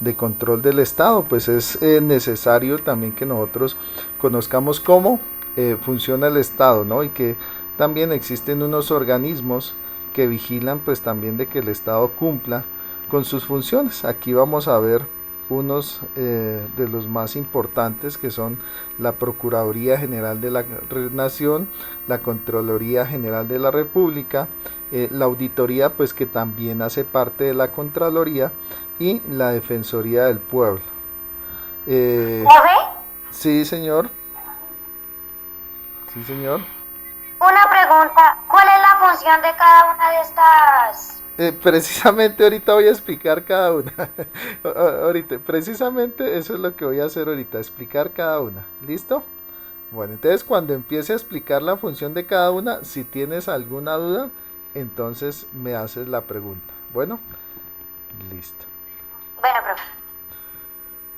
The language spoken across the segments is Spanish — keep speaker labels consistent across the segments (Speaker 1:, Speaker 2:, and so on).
Speaker 1: de control del Estado, pues es necesario también que nosotros conozcamos cómo funciona el Estado, ¿no? Y que también existen unos organismos que vigilan pues también de que el Estado cumpla con sus funciones. Aquí vamos a ver unos de los más importantes, que son la Procuraduría General de la Nación, la Contraloría General de la República, la Auditoría, pues que también hace parte de la Contraloría, y la Defensoría del Pueblo. Eh,
Speaker 2: ¿Profe?
Speaker 1: sí, señor. Sí, señor.
Speaker 2: Una pregunta, ¿cuál es la función de cada una de estas?
Speaker 1: Precisamente ahorita voy a explicar cada una. Ahorita, precisamente eso es lo que voy a hacer ahorita, explicar cada una. ¿Listo? Bueno, entonces cuando empiece a explicar la función de cada una, si tienes alguna duda, entonces me haces la pregunta. Bueno, listo.
Speaker 2: Bueno, profe.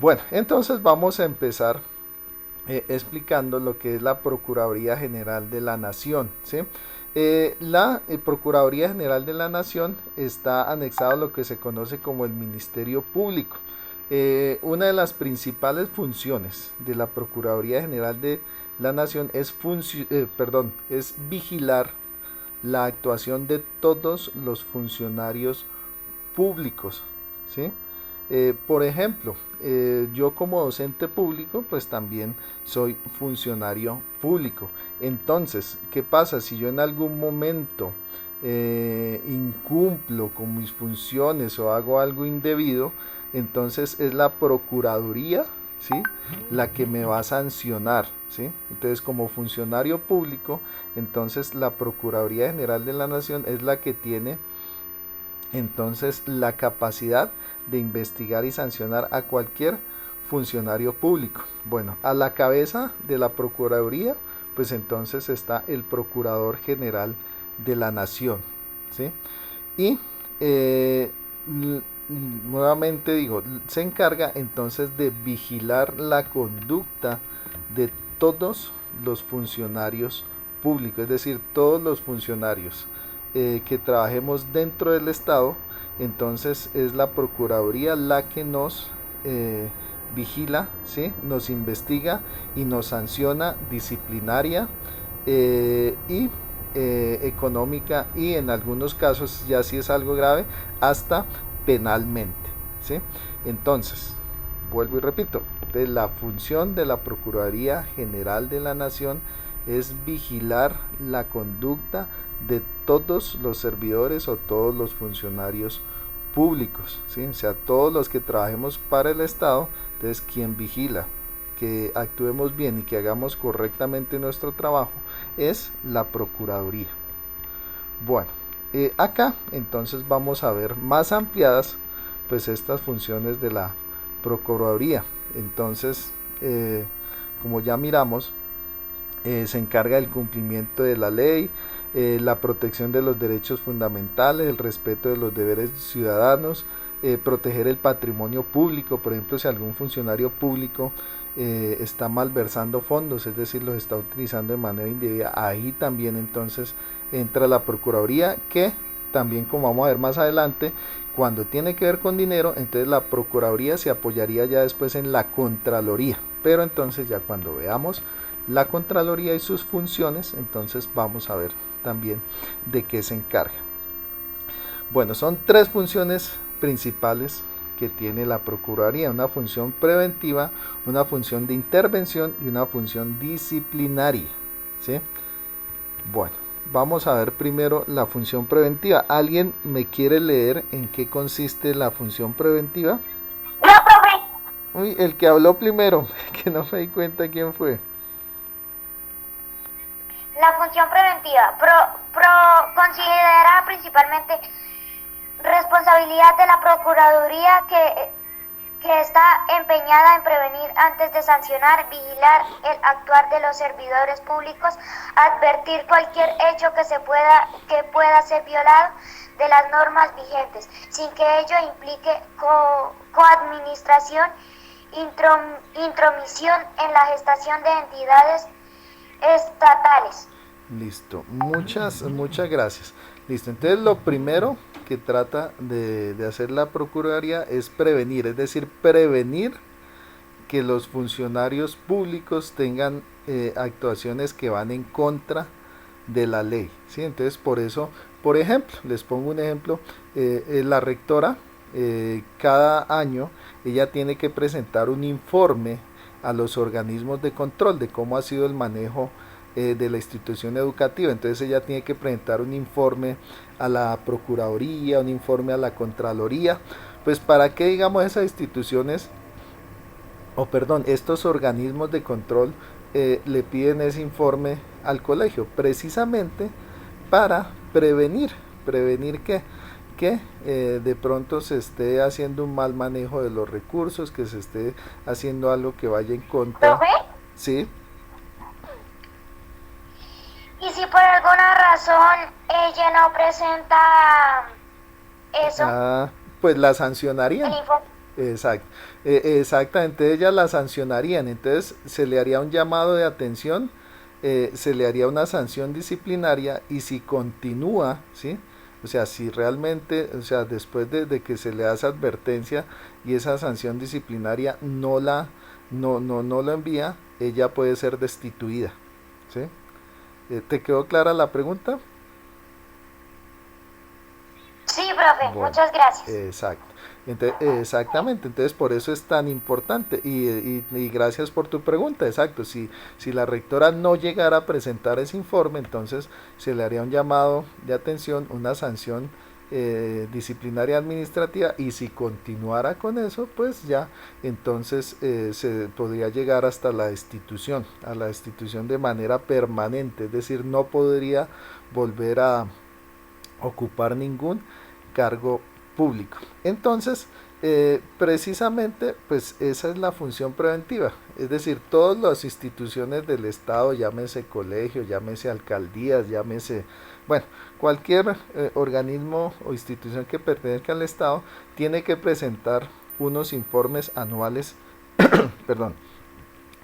Speaker 1: Bueno, entonces vamos a empezar explicando lo que es la Procuraduría General de la Nación, ¿sí? La Procuraduría General de la Nación está anexado a lo que se conoce como el Ministerio Público. Una de las principales funciones de la Procuraduría General de la Nación es vigilar la actuación de todos los funcionarios públicos, ¿sí? Por ejemplo, yo como docente público, pues también soy funcionario público. Entonces, ¿qué pasa si yo en algún momento incumplo con mis funciones o hago algo indebido? Entonces es la Procuraduría, ¿sí?, la que me va a sancionar, ¿sí? Entonces, como funcionario público, entonces la Procuraduría General de la Nación es la que tiene entonces la capacidad de investigar y sancionar a cualquier funcionario público. Bueno, a la cabeza de la Procuraduría, pues entonces está el Procurador General de la Nación, ¿sí? Y nuevamente digo, se encarga entonces de vigilar la conducta de todos los funcionarios públicos, es decir, todos los funcionarios que trabajemos dentro del Estado. Entonces es la Procuraduría la que nos vigila, ¿sí?, nos investiga y nos sanciona disciplinaria y económica, y en algunos casos, ya si es algo grave, hasta penalmente, ¿sí? Entonces, vuelvo y repito, de la función de la Procuraduría General de la Nación es vigilar la conducta de todos los servidores o todos los funcionarios públicos, ¿sí? O sea, todos los que trabajemos para el Estado. Entonces, quien vigila que actuemos bien y que hagamos correctamente nuestro trabajo es la Procuraduría. Bueno, acá entonces vamos a ver más ampliadas pues estas funciones de la Procuraduría. Entonces, como ya miramos, se encarga del cumplimiento de la ley, la protección de los derechos fundamentales, el respeto de los deberes ciudadanos, proteger el patrimonio público. Por ejemplo, si algún funcionario público está malversando fondos, es decir, los está utilizando de manera indebida, ahí también entonces entra la Procuraduría, que también, como vamos a ver más adelante, cuando tiene que ver con dinero, entonces la Procuraduría se apoyaría ya después en la Contraloría. Pero entonces ya cuando veamos la Contraloría y sus funciones, entonces vamos a ver también de qué se encarga. Bueno, son tres funciones principales que tiene la Procuraduría: una función preventiva, una función de intervención y una función disciplinaria, ¿sí? Bueno, vamos a ver primero la función preventiva. ¿Alguien me quiere leer en qué consiste la función preventiva?
Speaker 2: No, profe.
Speaker 1: Uy, el que habló primero, que no me di cuenta quién fue.
Speaker 2: La función preventiva considera principalmente responsabilidad de la Procuraduría que está empeñada en prevenir antes de sancionar, vigilar el actuar de los servidores públicos, advertir cualquier hecho que pueda ser violado de las normas vigentes, sin que ello implique coadministración, intromisión en la gestación de entidades estatales.
Speaker 1: Listo, muchas gracias. Listo, entonces lo primero que trata de hacer la Procuraduría es prevenir, es decir, prevenir que los funcionarios públicos tengan actuaciones que van en contra de la ley, ¿sí? Entonces, por eso, por ejemplo, les pongo un ejemplo, la rectora cada año ella tiene que presentar un informe a los organismos de control de cómo ha sido el manejo de la institución educativa. Entonces ella tiene que presentar un informe a la Procuraduría, un informe a la Contraloría, pues para que, digamos, esas instituciones, o perdón, estos organismos de control le piden ese informe al colegio, precisamente para prevenir que de pronto se esté haciendo un mal manejo de los recursos, que se esté haciendo algo que vaya en contra.
Speaker 2: ¿Profe?
Speaker 1: Sí.
Speaker 2: Y si por alguna razón ella no presenta eso,
Speaker 1: Pues la sancionarían.
Speaker 2: el informe.
Speaker 1: Exacto. Exactamente, ellas la sancionarían. Entonces se le haría un llamado de atención, se le haría una sanción disciplinaria y si continúa, ¿sí? O sea, si realmente, o sea, después de que se le hace advertencia y esa sanción disciplinaria no lo envía, ella puede ser destituida, ¿sí? ¿Te quedó clara la pregunta?
Speaker 2: Sí, profe,
Speaker 1: Bueno,
Speaker 2: muchas gracias.
Speaker 1: exacto. Exactamente, entonces por eso es tan importante y gracias por tu pregunta, exacto, si la rectora no llegara a presentar ese informe, entonces se le haría un llamado de atención, una sanción disciplinaria administrativa y si continuara con eso, pues ya entonces se podría llegar hasta la destitución, a la destitución de manera permanente, es decir, no podría volver a ocupar ningún cargo público. Entonces, precisamente, pues esa es la función preventiva, es decir, todas las instituciones del Estado, llámese colegio, llámese alcaldías, llámese, bueno, cualquier organismo o institución que pertenezca al Estado, tiene que presentar unos informes anuales, perdón,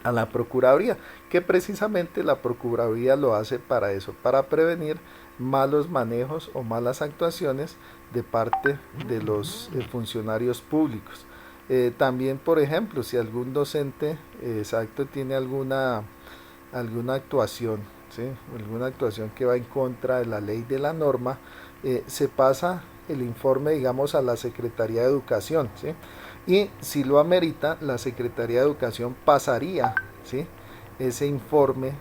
Speaker 1: a la Procuraduría, que precisamente la Procuraduría lo hace para eso, para prevenir malos manejos o malas actuaciones de parte de los funcionarios públicos. También, por ejemplo, si algún docente exacto tiene alguna actuación, ¿sí? Alguna actuación que va en contra de la ley de la norma, se pasa el informe, digamos, a la Secretaría de Educación, ¿sí? Y si lo amerita, la Secretaría de Educación pasaría, ¿sí?, ese informe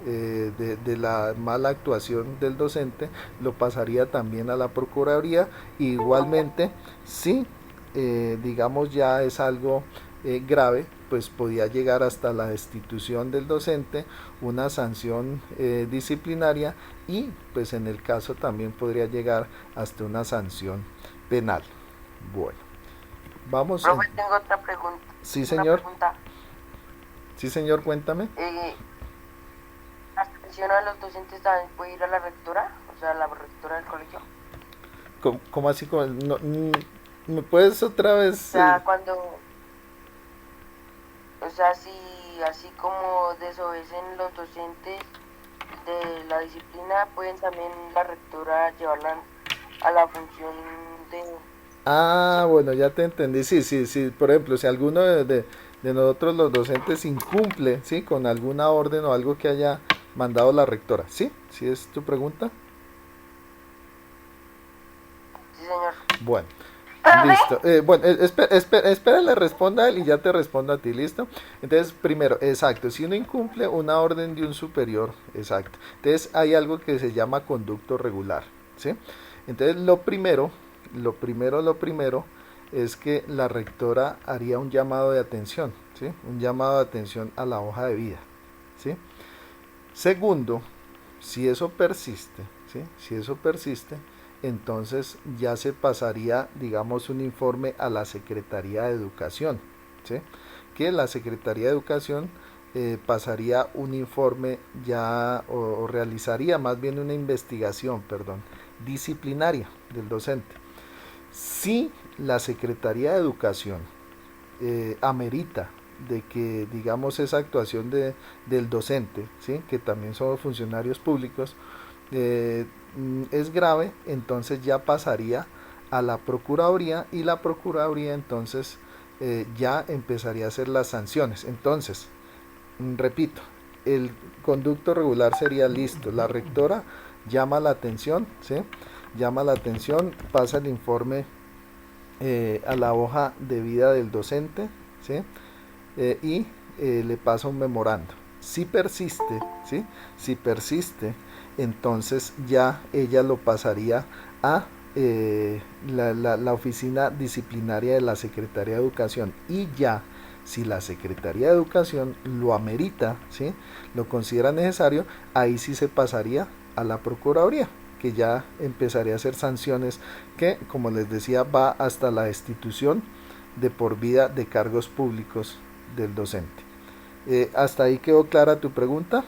Speaker 1: de la mala actuación del docente, lo pasaría también a la Procuraduría. Igualmente, si digamos ya es algo grave, pues podía llegar hasta la destitución del docente, una sanción disciplinaria y pues en el caso también podría llegar hasta una sanción penal. Bueno, vamos.
Speaker 3: Profe, tengo otra pregunta.
Speaker 1: Sí, señor.
Speaker 3: Pregunta.
Speaker 1: Sí, señor, cuéntame.
Speaker 3: ¿La atención a los docentes también puede ir a la rectora? O sea, a la rectora del colegio.
Speaker 1: ¿Cómo así? No, ¿me puedes otra vez?
Speaker 3: O sea, cuando... O sea, si así como desobedecen los docentes de la disciplina, pueden también la rectora llevarla a la función de...
Speaker 1: Bueno, ya te entendí. Sí. Por ejemplo, si alguno de nosotros los docentes incumple, ¿sí?, con alguna orden o algo que haya mandado la rectora. ¿Sí? ¿Sí es tu pregunta?
Speaker 3: Sí, señor.
Speaker 1: Bueno, listo. Bueno, espera, le responda a él y ya te respondo a ti, ¿listo? Entonces, primero, exacto, si uno incumple una orden de un superior, exacto. Entonces, hay algo que se llama conducto regular, ¿sí? Entonces, lo primero es que la rectora haría un llamado de atención, ¿sí? Un llamado de atención a la hoja de vida, ¿sí? Segundo, si eso persiste, ¿sí?, si eso persiste, entonces ya se pasaría, digamos, un informe a la Secretaría de Educación, ¿sí?, que la Secretaría de Educación pasaría un informe ya o realizaría más bien una investigación, perdón, disciplinaria del docente. Si la Secretaría de Educación amerita de que, digamos, esa actuación del docente, ¿sí?, que también son funcionarios públicos, es grave, entonces ya pasaría a la Procuraduría, y la Procuraduría entonces ya empezaría a hacer las sanciones. Entonces, repito, el conducto regular sería listo, la rectora llama la atención, ¿sí? Llama la atención, pasa el informe a la hoja de vida del docente, ¿sí? Y le pasa un memorando. Si persiste, ¿sí? Si persiste, entonces ya ella lo pasaría a la oficina disciplinaria de la Secretaría de Educación, y ya si la Secretaría de Educación lo amerita, ¿sí? Lo considera necesario, ahí sí se pasaría a la Procuraduría, que ya empezaría a hacer sanciones que, como les decía, va hasta la destitución de por vida de cargos públicos del docente. ¿Hasta ahí quedó clara tu pregunta?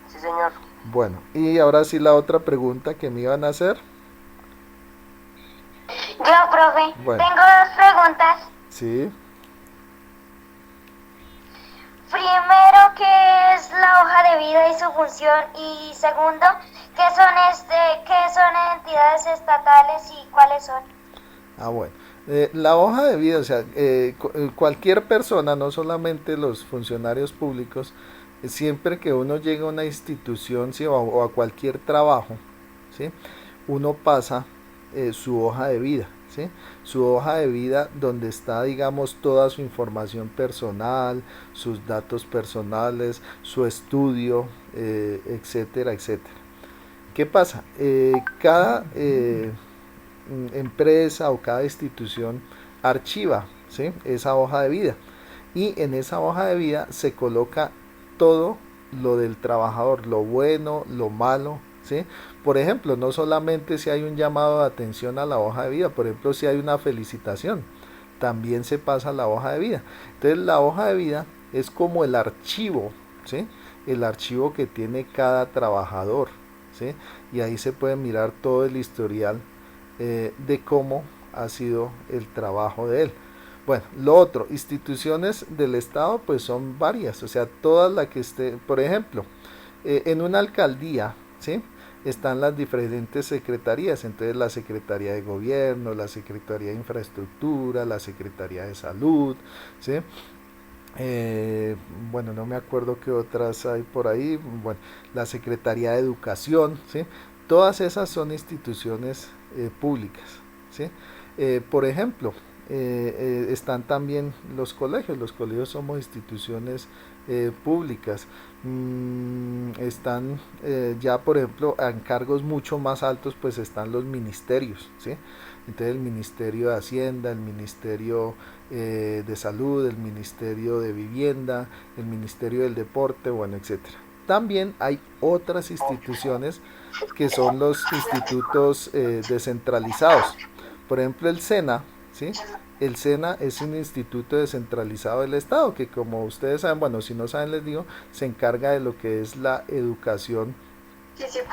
Speaker 3: Sí, señor.
Speaker 1: Bueno, y ahora sí la otra pregunta que me iban a hacer.
Speaker 2: Yo, profe,
Speaker 1: Bueno.
Speaker 2: tengo dos preguntas.
Speaker 1: Sí.
Speaker 2: Primero, ¿qué es la hoja de vida y su función? Y segundo, ¿qué son entidades estatales y cuáles son?
Speaker 1: Bueno. La hoja de vida, o sea, cualquier persona, no solamente los funcionarios públicos, siempre que uno llega a una institución, ¿sí? o a cualquier trabajo, ¿sí? Uno pasa su hoja de vida, ¿sí? Su hoja de vida donde está, digamos, toda su información personal, sus datos personales, su estudio, etcétera, etcétera. ¿Qué pasa? Cada empresa o cada institución archiva, ¿sí? Esa hoja de vida, y en esa hoja de vida se coloca todo lo del trabajador, lo bueno, lo malo, ¿sí? Por ejemplo, no solamente si hay un llamado de atención a la hoja de vida, por ejemplo, si hay una felicitación, también se pasa a la hoja de vida. Entonces la hoja de vida es como el archivo, ¿sí? El archivo que tiene cada trabajador, ¿sí? Y ahí se puede mirar todo el historial de cómo ha sido el trabajo de él. Bueno, lo otro, instituciones del Estado pues son varias, o sea, todas las que esté, por ejemplo, en una alcaldía, ¿sí? Están las diferentes secretarías, entonces la Secretaría de Gobierno, la Secretaría de Infraestructura, la Secretaría de Salud, ¿sí? Bueno, no me acuerdo qué otras hay por ahí, bueno, la Secretaría de Educación, ¿sí? Todas esas son instituciones públicas, ¿sí? Por ejemplo, están también los colegios somos instituciones públicas. Están ya, por ejemplo, en cargos mucho más altos, pues están los ministerios, ¿sí? Entonces el Ministerio de Hacienda, el Ministerio de Salud, el Ministerio de Vivienda, el Ministerio del Deporte, bueno, etcétera. También hay otras instituciones que son los institutos descentralizados. Por ejemplo, el SENA, ¿sí? El SENA es un instituto descentralizado del Estado que, como ustedes saben, bueno, si no saben les digo, se encarga de lo que es la educación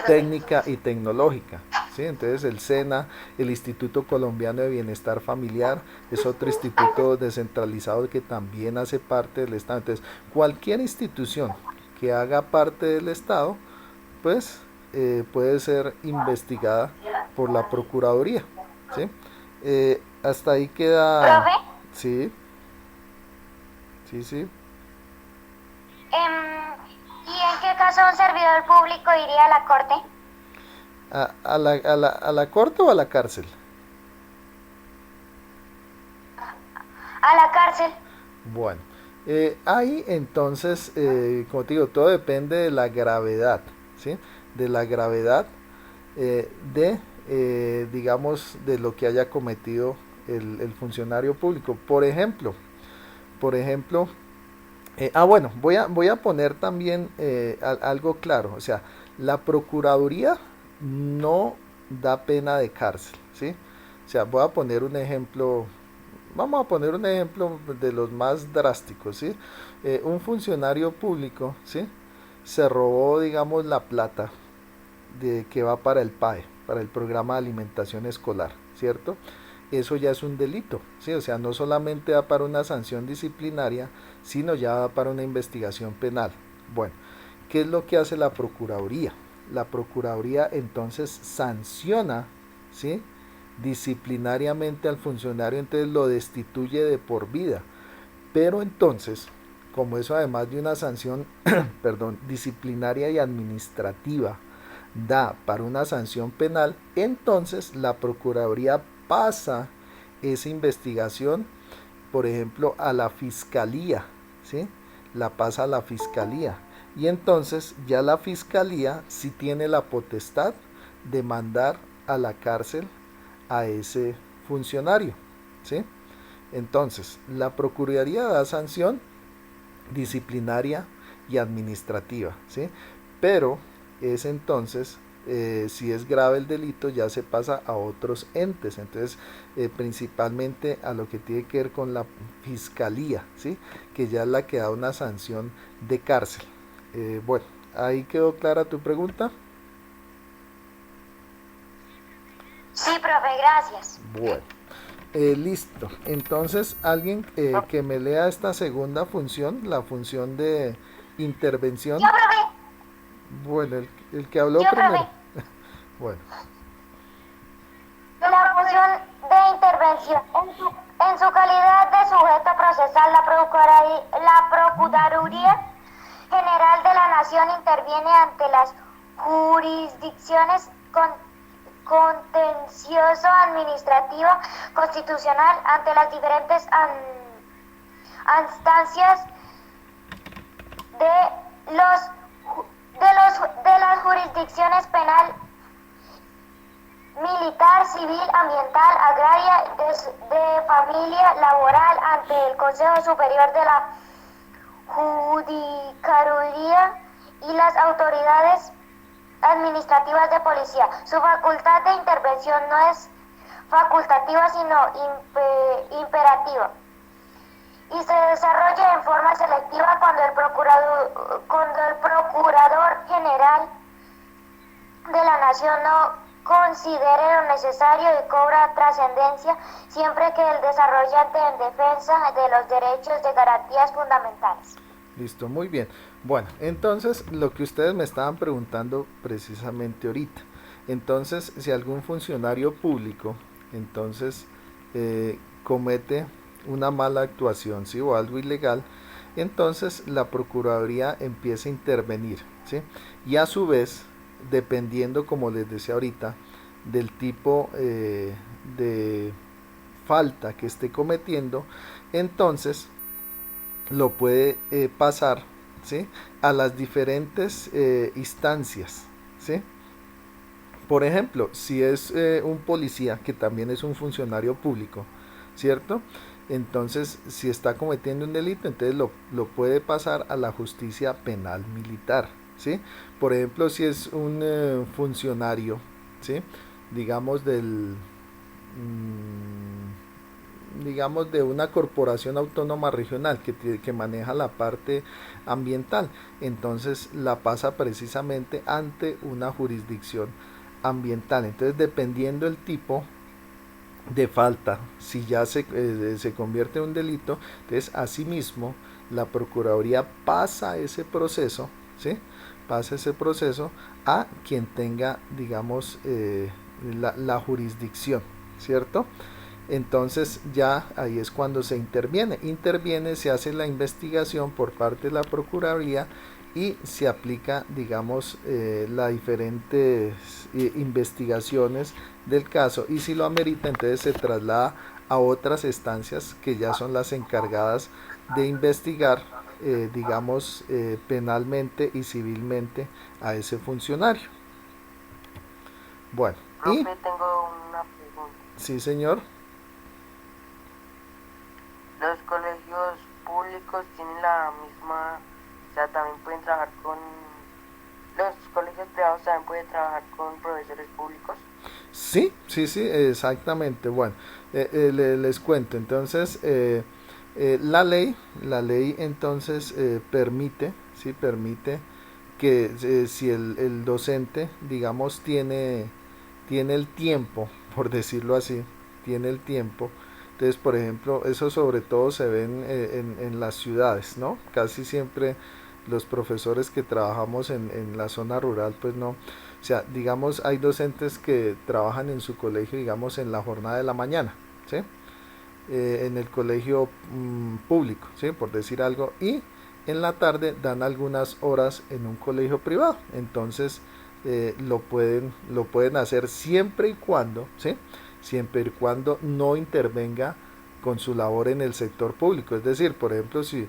Speaker 1: técnica y tecnológica, ¿sí? Entonces el SENA, el Instituto Colombiano de Bienestar Familiar, es otro instituto descentralizado que también hace parte del Estado. Entonces, cualquier institución que haga parte del Estado, pues puede ser investigada por la Procuraduría, ¿sí? Hasta ahí queda.
Speaker 2: ¿Profe?
Speaker 1: Sí, sí, sí.
Speaker 2: ¿Y en qué caso un servidor público iría a la corte?
Speaker 1: ¿A la corte o a la cárcel?
Speaker 2: A la cárcel.
Speaker 1: Bueno, ahí entonces, como te digo, todo depende de la gravedad, ¿sí? De la gravedad digamos, de lo que haya cometido el funcionario público. Por ejemplo, bueno, voy a poner también algo claro, o sea, la Procuraduría no da pena de cárcel, ¿sí? O sea, voy a poner un ejemplo, vamos a poner un ejemplo de los más drásticos, ¿sí? Un funcionario público, ¿sí? Se robó, digamos, la plata que va para el PAE, para el programa de alimentación escolar, ¿cierto? Eso ya es un delito, ¿sí? O sea, no solamente da para una sanción disciplinaria, sino ya da para una investigación penal. Bueno, ¿qué es lo que hace la Procuraduría? La Procuraduría entonces sanciona ¿sí? Disciplinariamente al funcionario, entonces lo destituye de por vida. Pero entonces, como eso además de una sanción, perdón, disciplinaria y administrativa, da para una sanción penal, entonces la Procuraduría pasa esa investigación, por ejemplo, a la Fiscalía, ¿sí? La pasa a la Fiscalía. Y entonces ya la Fiscalía sí tiene la potestad de mandar a la cárcel a ese funcionario, ¿sí? Entonces, la Procuraduría da sanción disciplinaria y administrativa, ¿sí? Pero es entonces, si es grave el delito, ya se pasa a otros entes, entonces principalmente a lo que tiene que ver con la fiscalía, ¿sí? Que ya es la que da una sanción de cárcel. Bueno, ahí quedó clara tu pregunta.
Speaker 2: Sí, profe, gracias.
Speaker 1: Bueno, listo. Entonces, alguien que me lea esta segunda función, la función de intervención.
Speaker 2: Yo, profe,
Speaker 1: Bueno, el que habló
Speaker 2: yo,
Speaker 1: primero.
Speaker 2: profe.
Speaker 1: Bueno,
Speaker 2: La función de intervención. En su calidad de sujeto procesal, la Procuraduría General de la Nación interviene ante las jurisdicciones contencioso administrativa constitucional, ante las diferentes instancias de las jurisdicciones penal, militar, civil, ambiental, agraria, de familia, laboral, ante el Consejo Superior de la Judicatura y las autoridades administrativas de policía. Su facultad de intervención no es facultativa, sino imperativa, y se desarrolla en forma selectiva cuando el Procurador General de la Nación no considere lo necesario y cobra trascendencia siempre que el desarrollante en defensa de los derechos de garantías fundamentales.
Speaker 1: listo, muy bien. Bueno, entonces lo que ustedes me estaban preguntando precisamente ahorita. Entonces, si algún funcionario público, entonces, comete una mala actuación, ¿sí? O algo ilegal, entonces la Procuraduría empieza a intervenir, ¿sí? Y a su vez, dependiendo, como les decía ahorita, del tipo de falta que esté cometiendo, entonces lo puede pasar, ¿sí? A las diferentes instancias, ¿sí? Por ejemplo, si es un policía que también es un funcionario público, ¿cierto? Entonces, si está cometiendo un delito, entonces lo puede pasar a la justicia penal militar, ¿sí? Por ejemplo, si es un funcionario, ¿sí? Digamos digamos de una corporación autónoma regional que maneja la parte ambiental, entonces la pasa precisamente ante una jurisdicción ambiental. Entonces, dependiendo el tipo de falta, si ya se convierte en un delito, entonces asimismo la Procuraduría pasa ese proceso, ¿sí? Pasa ese proceso a quien tenga, digamos, la jurisdicción, ¿cierto? Entonces ya ahí es cuando se interviene, se hace la investigación por parte de la Procuraduría y se aplica, digamos, las diferentes investigaciones del caso, y si lo amerita, entonces se traslada a otras instancias que ya son las encargadas de investigar, digamos, penalmente y civilmente a ese funcionario. Bueno, y
Speaker 3: Profe, tengo una pregunta.
Speaker 1: sí, señor.
Speaker 3: ¿Los colegios públicos tienen la misma, o sea, también pueden trabajar con, los colegios privados también pueden trabajar con profesores públicos?
Speaker 1: Sí, sí, sí, exactamente. Bueno, les cuento. Entonces, la ley entonces permite, sí, permite que si el docente, digamos, tiene el tiempo, por decirlo así, tiene el tiempo. Entonces, por ejemplo, eso sobre todo se ve en las ciudades, ¿no? Casi siempre los profesores que trabajamos en la zona rural, pues no, O sea, digamos, hay docentes que trabajan en su colegio, digamos, en la jornada de la mañana, ¿sí? En el colegio público, ¿sí? Por decir algo, y en la tarde dan algunas horas en un colegio privado. Entonces, lo pueden hacer siempre y cuando, ¿sí? Siempre y cuando no intervenga con su labor en el sector público. Es decir, por ejemplo, si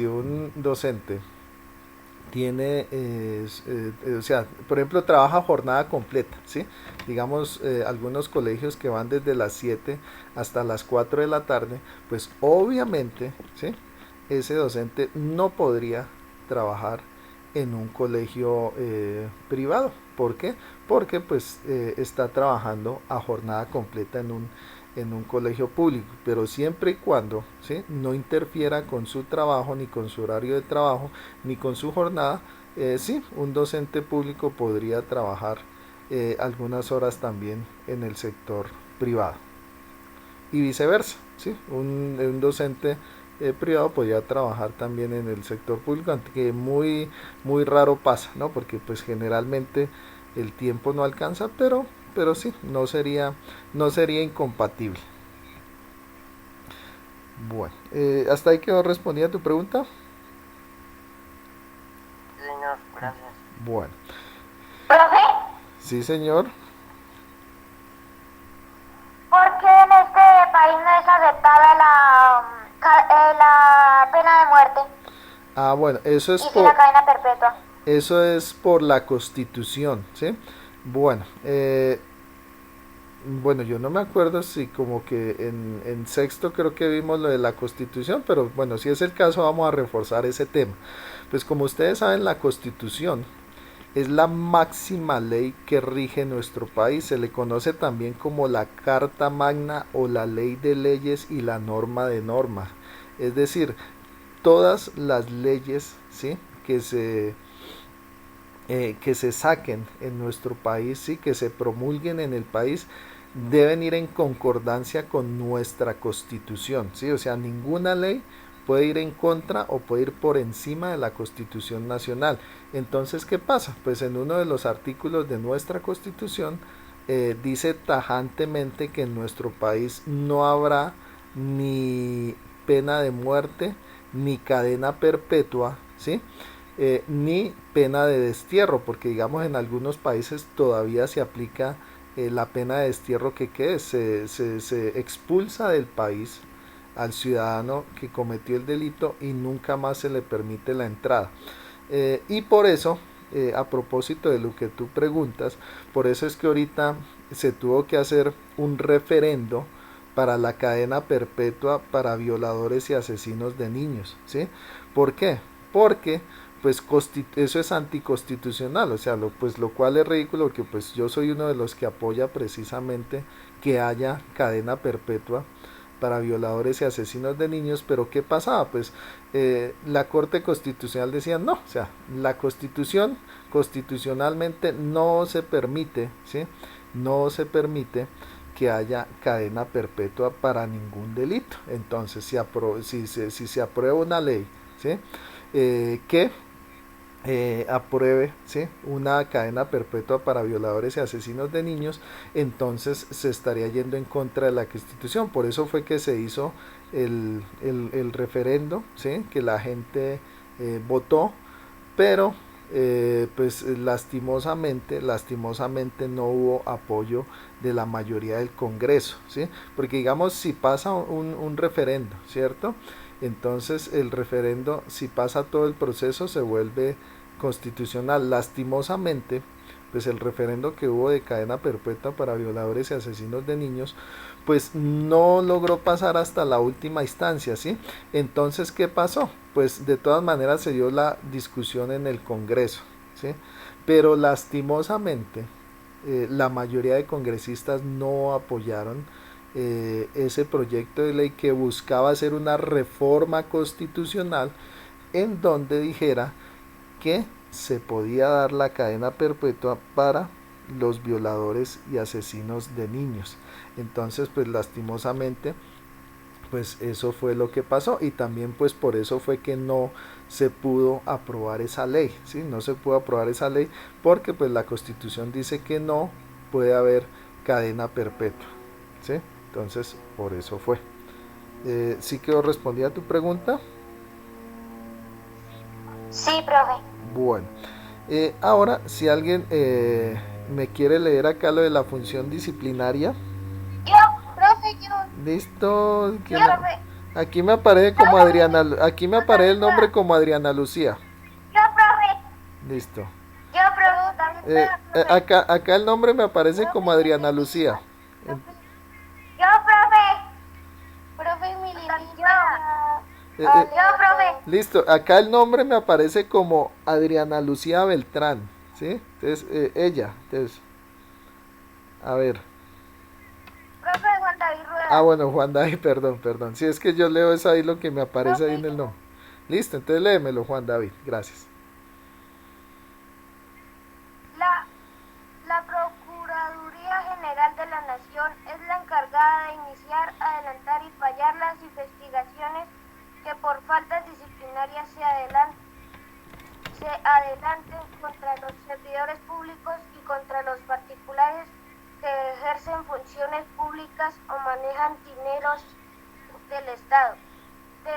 Speaker 1: un docente tiene, o sea, por ejemplo, trabaja jornada completa, ¿sí? Digamos, algunos colegios que van desde las 7 hasta las 4 de la tarde, pues obviamente, ¿sí? Ese docente no podría trabajar en un colegio privado. ¿Por qué? Porque pues está trabajando a jornada completa en un colegio público, pero siempre y cuando, ¿sí? No interfiera con su trabajo, ni con su horario de trabajo, ni con su jornada, sí, un docente público podría trabajar algunas horas también en el sector privado y viceversa, ¿sí? Un docente privado podría trabajar también en el sector público, aunque muy raro pasa, ¿no? Porque pues generalmente el tiempo no alcanza, pero sí, no sería incompatible. Bueno, hasta ahí quedó respondida tu pregunta.
Speaker 3: Sí, señor, gracias.
Speaker 1: Bueno,
Speaker 2: Profe,
Speaker 1: sí señor.
Speaker 2: ¿por qué en este país no es aceptada la pena de muerte
Speaker 1: Ah, bueno,
Speaker 2: y sí la cadena perpetua?
Speaker 1: eso es por la Constitución, ¿sí? Bueno, bueno, yo no me acuerdo si como que en sexto creo que vimos lo de la Constitución, pero bueno, si es el caso vamos a reforzar ese tema. Pues como ustedes saben, la Constitución es la máxima ley que rige nuestro país. Se le conoce también como la Carta Magna o la Ley de Leyes y la Norma de Normas. Es decir, todas las leyes, ¿sí? Que se saquen en nuestro país, ¿sí? Que se promulguen en el país, deben ir en concordancia con nuestra Constitución, ¿sí? O sea, ninguna ley puede ir en contra o puede ir por encima de la Constitución Nacional. Entonces, ¿qué pasa? Pues en uno de los artículos de nuestra Constitución dice tajantemente que en nuestro país no habrá ni pena de muerte, ni cadena perpetua, ¿sí? Ni pena de destierro, porque digamos en algunos países todavía se aplica la pena de destierro que se expulsa del país al ciudadano que cometió el delito y nunca más se le permite la entrada. Y por eso, a propósito de lo que tú preguntas, por eso es que ahorita se tuvo que hacer un referendo para la cadena perpetua para violadores y asesinos de niños, ¿sí? ¿Por qué? Porque pues eso es anticonstitucional, o sea, pues lo cual es ridículo porque pues yo soy uno de los que apoya precisamente que haya cadena perpetua para violadores y asesinos de niños, pero ¿qué pasaba? Pues la Corte Constitucional decía no, o sea, la Constitución constitucionalmente no se permite, ¿sí? No se permite que haya cadena perpetua para ningún delito. Entonces, si se aprueba una ley, ¿sí? Que apruebe, ¿sí? Una cadena perpetua para violadores y asesinos de niños, entonces se estaría yendo en contra de la Constitución. Por eso fue que se hizo el referendo, ¿sí? Que la gente votó, pero pues lastimosamente no hubo apoyo de la mayoría del Congreso, ¿sí? Porque digamos si pasa un referendo, ¿cierto? Entonces el referendo, si pasa todo el proceso, se vuelve constitucional. Lastimosamente, pues el referendo que hubo de cadena perpetua para violadores y asesinos de niños, pues no logró pasar hasta la última instancia, ¿sí? Entonces, ¿qué pasó? Pues de todas maneras se dio la discusión en el Congreso, ¿sí? Pero lastimosamente, la mayoría de congresistas no apoyaron ese proyecto de ley que buscaba hacer una reforma constitucional en donde dijera que se podía dar la cadena perpetua para los violadores y asesinos de niños. Entonces, pues lastimosamente, pues eso fue lo que pasó, y también pues por eso fue que no se pudo aprobar esa ley, ¿sí? No se pudo aprobar esa ley porque pues la Constitución dice que no puede haber cadena perpetua, ¿sí? Entonces por eso fue. ¿Sí quedó respondida tu pregunta?
Speaker 2: Sí, profe.
Speaker 1: Bueno, ahora si alguien me quiere leer acá lo de la función disciplinaria.
Speaker 2: Yo, profe, yo.
Speaker 1: Listo.
Speaker 2: Yo, profe.
Speaker 1: Aquí me aparece como Adriana, aquí me aparece el nombre como Adriana Lucía.
Speaker 2: Yo, profe.
Speaker 1: Listo.
Speaker 2: Yo, profe. También, profe.
Speaker 1: Acá el nombre me aparece como Adriana Lucía.
Speaker 2: Yo, profe. Profe, mi yo, profe.
Speaker 1: Listo, acá el nombre me aparece como Adriana Lucía Beltrán, ¿sí? Entonces, ella, entonces, a ver.
Speaker 2: Profe Juan David Rueda.
Speaker 1: Ah, bueno, Juan David, perdón. Si es que yo leo eso ahí lo que me aparece ahí en el nombre. Listo, entonces léemelo, Juan David, gracias.
Speaker 2: La Procuraduría General de la Nación es la encargada de iniciar, adelantar y fallar las investigaciones que por faltas disciplinarias se adelanten contra los servidores públicos y contra los particulares que ejercen funciones públicas o manejan dineros del Estado, de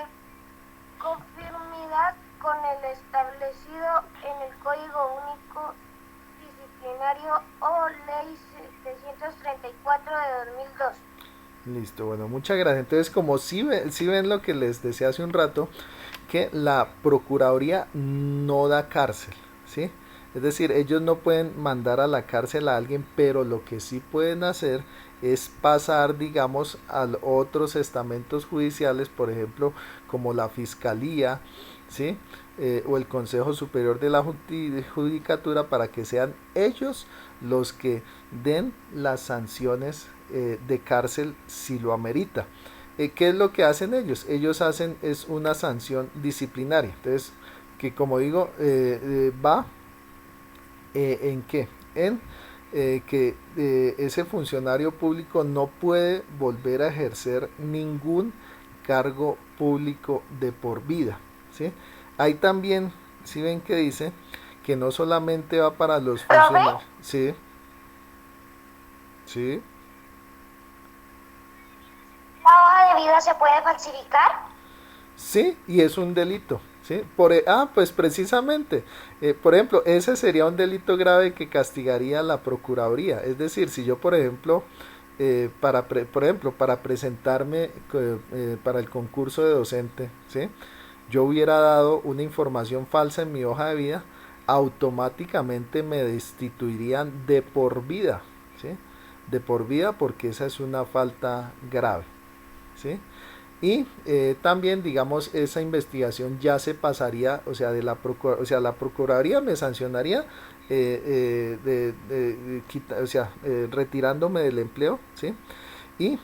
Speaker 2: conformidad con el establecido en el Código Único Disciplinario o Ley 734 de 2002.
Speaker 1: Listo, bueno, muchas gracias. Entonces, como si ven lo que les decía hace un rato, que la Procuraduría no da cárcel, ¿sí? Es decir, ellos no pueden mandar a la cárcel a alguien, pero lo que sí pueden hacer es pasar, digamos, a otros estamentos judiciales, por ejemplo, como la Fiscalía, ¿sí? O el Consejo Superior de la Judicatura, para que sean ellos los que den las sanciones de cárcel si lo amerita. ¿Qué es lo que hacen ellos? Ellos hacen es una sanción disciplinaria. Entonces, que como digo, va ¿en qué? En que ese funcionario público no puede volver a ejercer ningún cargo público de por vida, ¿sí? Ahí también, si ven que dice que no solamente va para los funcionarios, sí, sí.
Speaker 2: ¿La hoja de vida se puede falsificar?
Speaker 1: Sí, y es un delito, ¿sí? Pues precisamente, por ejemplo, ese sería un delito grave que castigaría la Procuraduría. Es decir, si yo, por ejemplo, para presentarme para el concurso de docente, ¿sí? Yo hubiera dado una información falsa en mi hoja de vida, automáticamente me destituirían de por vida, ¿sí? De por vida, porque esa es una falta grave, ¿sí? Y también, digamos, esa investigación ya se pasaría, o sea, la Procuraduría me sancionaría retirándome del empleo, ¿sí? Y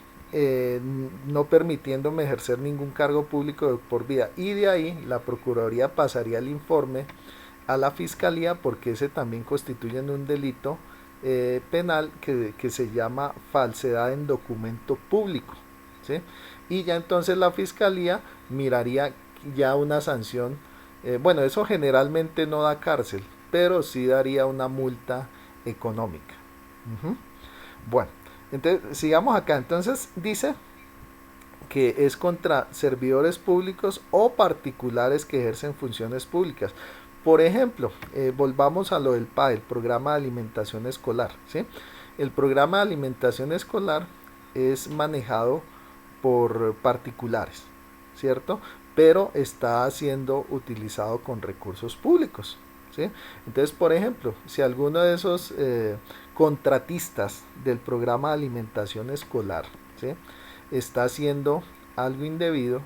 Speaker 1: no permitiéndome ejercer ningún cargo público de por vida. Y de ahí la Procuraduría pasaría el informe a la Fiscalía, porque ese también constituye un delito penal que se llama falsedad en documento público, ¿sí? Y ya entonces la Fiscalía miraría ya una sanción. Bueno, eso generalmente no da cárcel, pero sí daría una multa económica. Bueno, entonces sigamos acá. Entonces dice que es contra servidores públicos o particulares que ejercen funciones públicas. Por ejemplo, volvamos a lo del PAE, el Programa de Alimentación Escolar, ¿sí? El Programa de Alimentación Escolar es manejado por particulares, ¿cierto? Pero está siendo utilizado con recursos públicos, ¿sí? Entonces, por ejemplo, si alguno de esos contratistas del programa de alimentación escolar, ¿sí?, está haciendo algo indebido,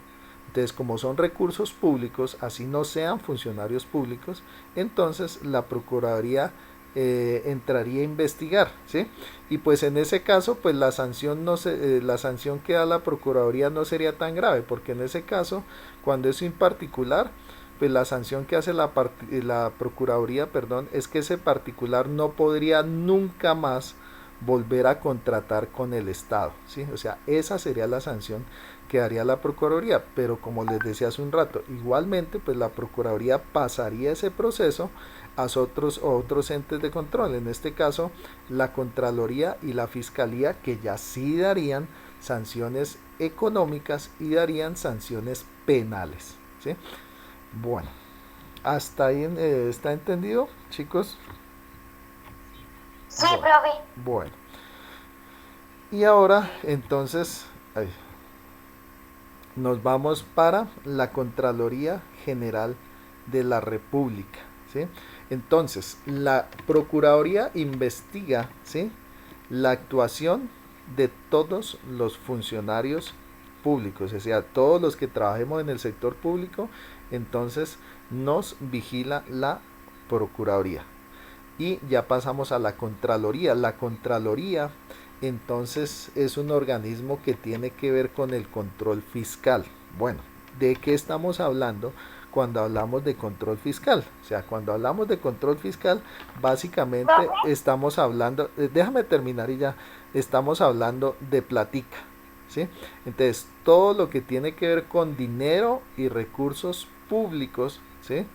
Speaker 1: entonces, como son recursos públicos, así no sean funcionarios públicos, entonces la Procuraduría entraría a investigar, ¿sí? Y pues en ese caso, pues la sanción la sanción que da la Procuraduría no sería tan grave, porque en ese caso, cuando es en particular, pues la sanción que hace la Procuraduría, es que ese particular no podría nunca más volver a contratar con el Estado, ¿sí? O sea, esa sería la sanción que haría la Procuraduría, pero como les decía hace un rato, igualmente pues la Procuraduría pasaría ese proceso a otros entes de control, en este caso la Contraloría y la Fiscalía, que ya sí darían sanciones económicas y darían sanciones penales, ¿sí? Bueno, hasta ahí está entendido, chicos.
Speaker 2: Sí,
Speaker 1: Bueno,
Speaker 2: profe.
Speaker 1: bueno. Y ahora entonces nos vamos para la Contraloría General de la República, ¿sí? Entonces, la Procuraduría investiga, ¿sí?, la actuación de todos los funcionarios públicos, o sea, todos los que trabajemos en el sector público, entonces nos vigila la Procuraduría. Y ya pasamos a la Contraloría. La Contraloría entonces es un organismo que tiene que ver con el control fiscal. Bueno, ¿de qué estamos hablando cuando hablamos de control fiscal? O sea, cuando hablamos de control fiscal, básicamente
Speaker 2: Profe,
Speaker 1: estamos hablando, déjame terminar y ya, estamos hablando de platica, ¿sí? Entonces, todo lo que tiene que ver con dinero y recursos públicos, ¿sí?,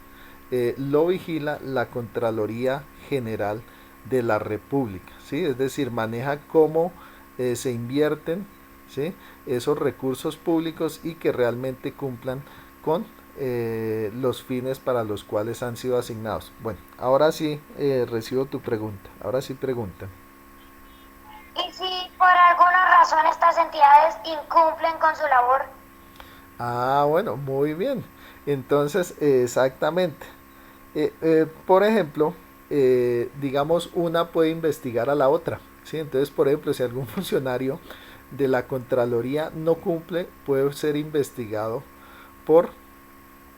Speaker 1: lo vigila la Contraloría General de la República, ¿sí? Es decir, maneja cómo se invierten, ¿sí?, esos recursos públicos y que realmente cumplan con los fines para los cuales han sido asignados. Bueno, ahora sí recibo tu pregunta. Ahora sí pregunta.
Speaker 2: ¿y si por alguna razón estas entidades incumplen con su labor?
Speaker 1: Ah, bueno, muy bien. Entonces, exactamente. Por ejemplo, digamos, una puede investigar a la otra, ¿sí? Entonces, por ejemplo, si algún funcionario de la Contraloría no cumple, puede ser investigado por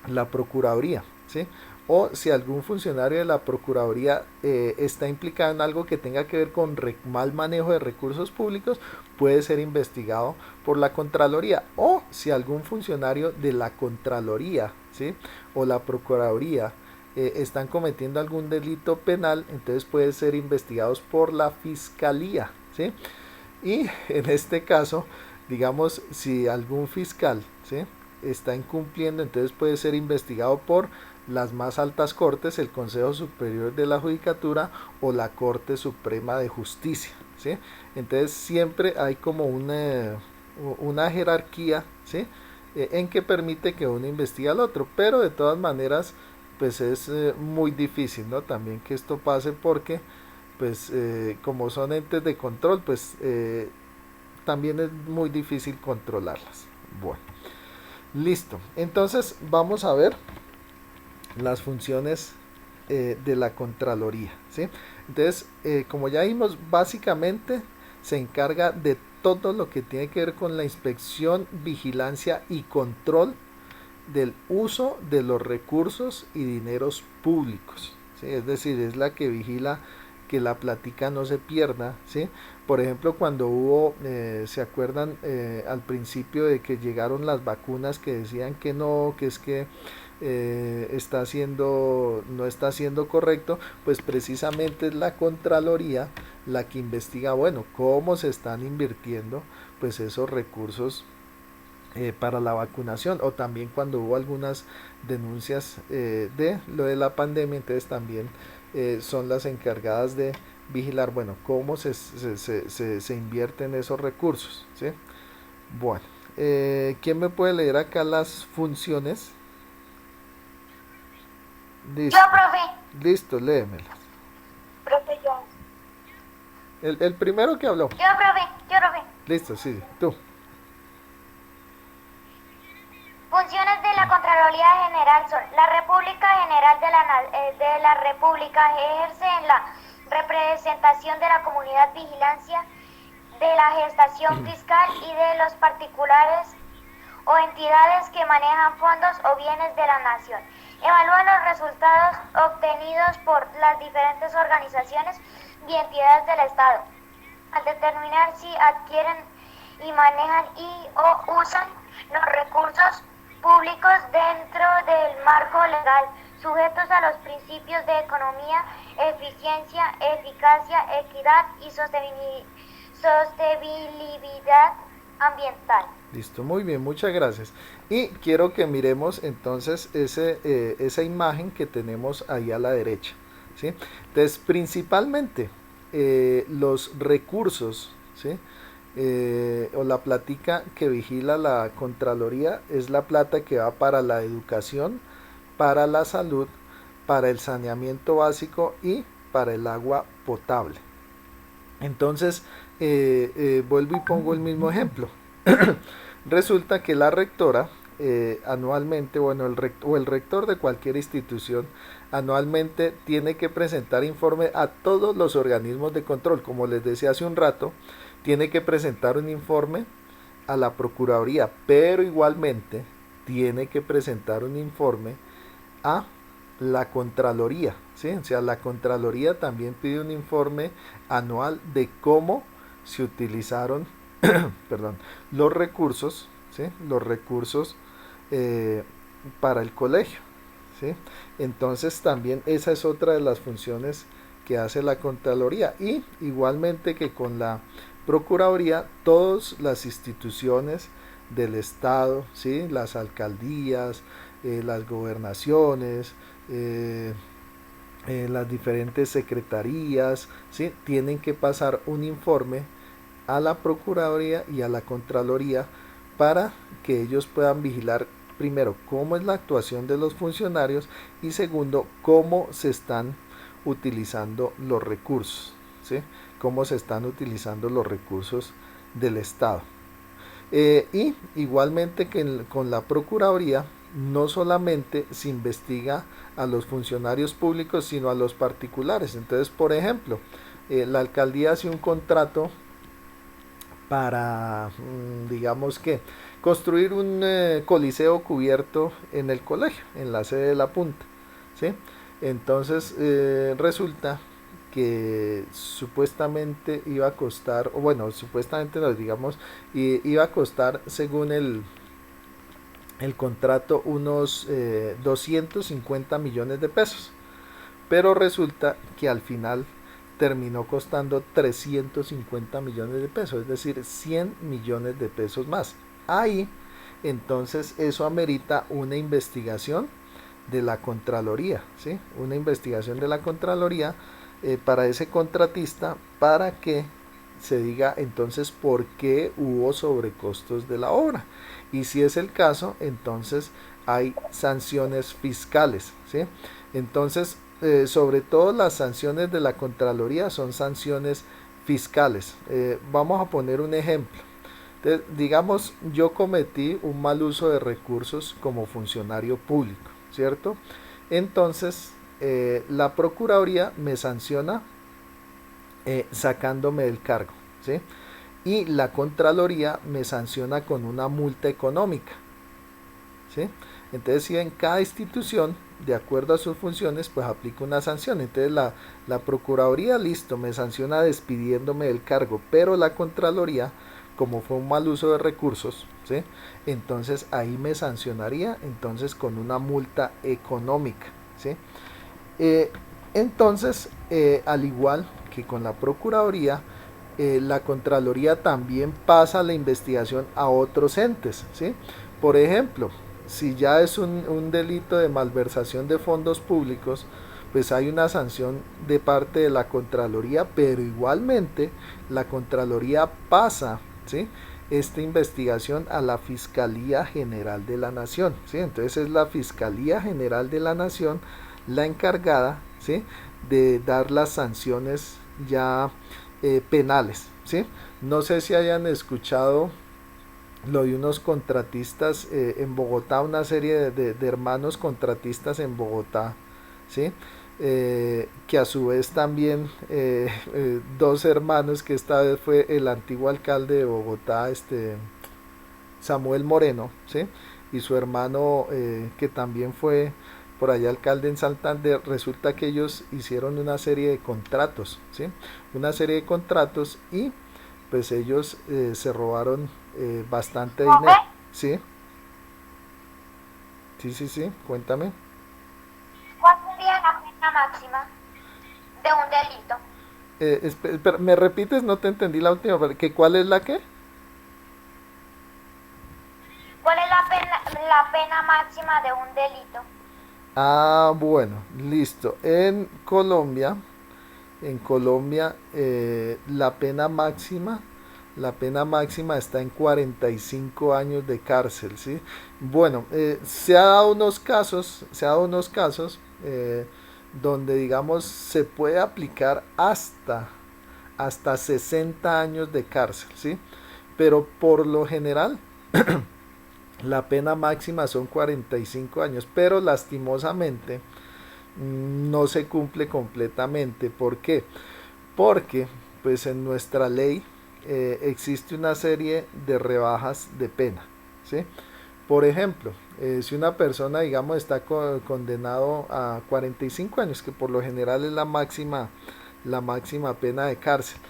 Speaker 1: la Procuraduría, ¿sí? O si algún funcionario de la Procuraduría está implicado en algo que tenga que ver con mal manejo de recursos públicos, puede ser investigado por la Contraloría. O si algún funcionario de la Contraloría, ¿sí?, o la Procuraduría están cometiendo algún delito penal, entonces pueden ser investigados por la Fiscalía, ¿sí? Y en este caso, digamos, si algún fiscal, ¿sí?, está incumpliendo, entonces puede ser investigado por las más altas cortes, el Consejo Superior de la Judicatura o la Corte Suprema de Justicia, ¿sí? Entonces siempre hay como una jerarquía, ¿sí?, en que permite que uno investigue al otro, pero de todas maneras pues es muy difícil, ¿no?, también que esto pase porque pues como son entes de control, pues también es muy difícil controlarlas. Bueno, listo. Entonces vamos a ver las funciones de la Contraloría, ¿sí? Entonces, como ya vimos, básicamente se encarga de todo lo que tiene que ver con la inspección, vigilancia y control del uso de los recursos y dineros públicos, ¿sí? Es decir, es la que vigila que la plática no se pierda, ¿sí? Por ejemplo, cuando hubo, ¿se acuerdan al principio de que llegaron las vacunas que decían que no, que es que no está siendo correcto? Pues precisamente es la Contraloría la que investiga, bueno, cómo se están invirtiendo pues esos recursos para la vacunación, o también cuando hubo algunas denuncias de lo de la pandemia, entonces también son las encargadas de vigilar, bueno, cómo se invierten esos recursos, ¿sí? Bueno, ¿quién me puede leer acá las funciones?
Speaker 2: Yo,
Speaker 1: Listo,
Speaker 2: profe.
Speaker 1: listo, léemelas.
Speaker 2: Profe, yo.
Speaker 1: El primero que habló.
Speaker 2: Yo, profe. Yo, profe.
Speaker 1: Listo, sí, tú.
Speaker 2: Funciones de la Contraloría General son: la República General de la República ejerce en la representación de la comunidad, vigilancia de la gestación fiscal y de los particulares o entidades que manejan fondos o bienes de la nación. Evalúa los resultados obtenidos por las diferentes organizaciones y entidades del Estado al determinar si adquieren y manejan y o usan los recursos públicos dentro del marco legal sujetos a los principios de economía, eficiencia, eficacia, equidad y sostenibilidad ambiental.
Speaker 1: Listo, muy bien, muchas gracias. Y quiero que miremos entonces esa imagen que tenemos ahí a la derecha, ¿sí? Entonces, principalmente los recursos, ¿sí? O la plática que vigila la Contraloría es la plata que va para la educación, para la salud, para el saneamiento básico y para el agua potable. Entonces, vuelvo y pongo el mismo ejemplo. Resulta que la rectora anualmente, bueno, el rector de cualquier institución anualmente tiene que presentar informe a todos los organismos de control. Como les decía hace un rato, tiene que presentar un informe a la Procuraduría, pero igualmente tiene que presentar un informe a la Contraloría, ¿sí? O sea, la Contraloría también pide un informe anual de cómo se utilizaron perdón, los recursos, ¿sí? Los recursos para el colegio, ¿sí? Entonces también esa es otra de las funciones que hace la Contraloría y igualmente que con la Procuraduría todas las instituciones del Estado, ¿sí? Las alcaldías, las gobernaciones, las diferentes secretarías, ¿sí? Tienen que pasar un informe a la Procuraduría y a la Contraloría para que ellos puedan vigilar primero cómo es la actuación de los funcionarios y segundo cómo se están utilizando los recursos, ¿sí? Cómo se están utilizando los recursos del Estado. Y igualmente que con la Procuraduría no solamente se investiga a los funcionarios públicos sino a los particulares. Entonces, por ejemplo, la alcaldía hace un contrato para, digamos que, construir un coliseo cubierto en el colegio, en la sede de la punta, ¿sí? Entonces resulta que supuestamente iba a costar, o bueno, supuestamente no, digamos, iba a costar según el contrato unos 250 millones de pesos, pero resulta que al final terminó costando 350 millones de pesos, es decir, 100 millones de pesos más. Ahí, entonces, eso amerita una investigación de la Contraloría, ¿sí? Una investigación de la Contraloría para ese contratista para que se diga entonces por qué hubo sobrecostos de la obra. Y si es el caso, entonces hay sanciones fiscales, ¿sí? Entonces, sobre todo las sanciones de la Contraloría son sanciones fiscales. Vamos a poner un ejemplo. Entonces, digamos, yo cometí un mal uso de recursos como funcionario público, ¿cierto? Entonces, la Procuraduría me sanciona sacándome del cargo, ¿sí? Y la Contraloría me sanciona con una multa económica, ¿sí? Entonces, si en cada institución, de acuerdo a sus funciones, pues aplica una sanción. Entonces, la Procuraduría, listo, me sanciona despidiéndome del cargo, pero la Contraloría, como fue un mal uso de recursos, ¿sí? Entonces, ahí me sancionaría, entonces, con una multa económica, ¿sí? Entonces, al igual que con la Procuraduría, la Contraloría también pasa la investigación a otros entes, ¿sí? Por ejemplo, si ya es un delito de malversación de fondos públicos, pues hay una sanción de parte de la Contraloría, pero igualmente la Contraloría pasa, ¿sí? Esta investigación a la Fiscalía General de la Nación, ¿sí? Entonces es la Fiscalía General de la Nación la encargada, ¿sí? De dar las sanciones ya penales, ¿sí? No sé si hayan escuchado lo de unos contratistas en Bogotá, una serie de hermanos contratistas en Bogotá, ¿sí? Que a su vez también dos hermanos, que esta vez fue el antiguo alcalde de Bogotá, Samuel Moreno, ¿sí? Y su hermano que también fue por allá alcalde en Santander. Resulta que ellos hicieron una serie de contratos, ¿sí? Una serie de contratos y pues ellos se robaron bastante dinero, ¿sí? Sí, sí, sí, cuéntame.
Speaker 2: máxima de un delito.
Speaker 1: Espera, ¿me repites? No te entendí la última, que ¿cuál es la qué?
Speaker 2: ¿Cuál es la pena máxima de un delito?
Speaker 1: Ah, bueno, listo. En Colombia, la pena máxima está en 45 años de cárcel, ¿sí? Bueno, se ha dado unos casos donde, digamos, se puede aplicar hasta 60 años de cárcel, ¿sí? Pero por lo general, la pena máxima son 45 años, pero lastimosamente no se cumple completamente. ¿Por qué? Porque pues en nuestra ley existe una serie de rebajas de pena, ¿sí? Por ejemplo, si una persona, digamos, está condenado a 45 años, que por lo general es la máxima pena de cárcel,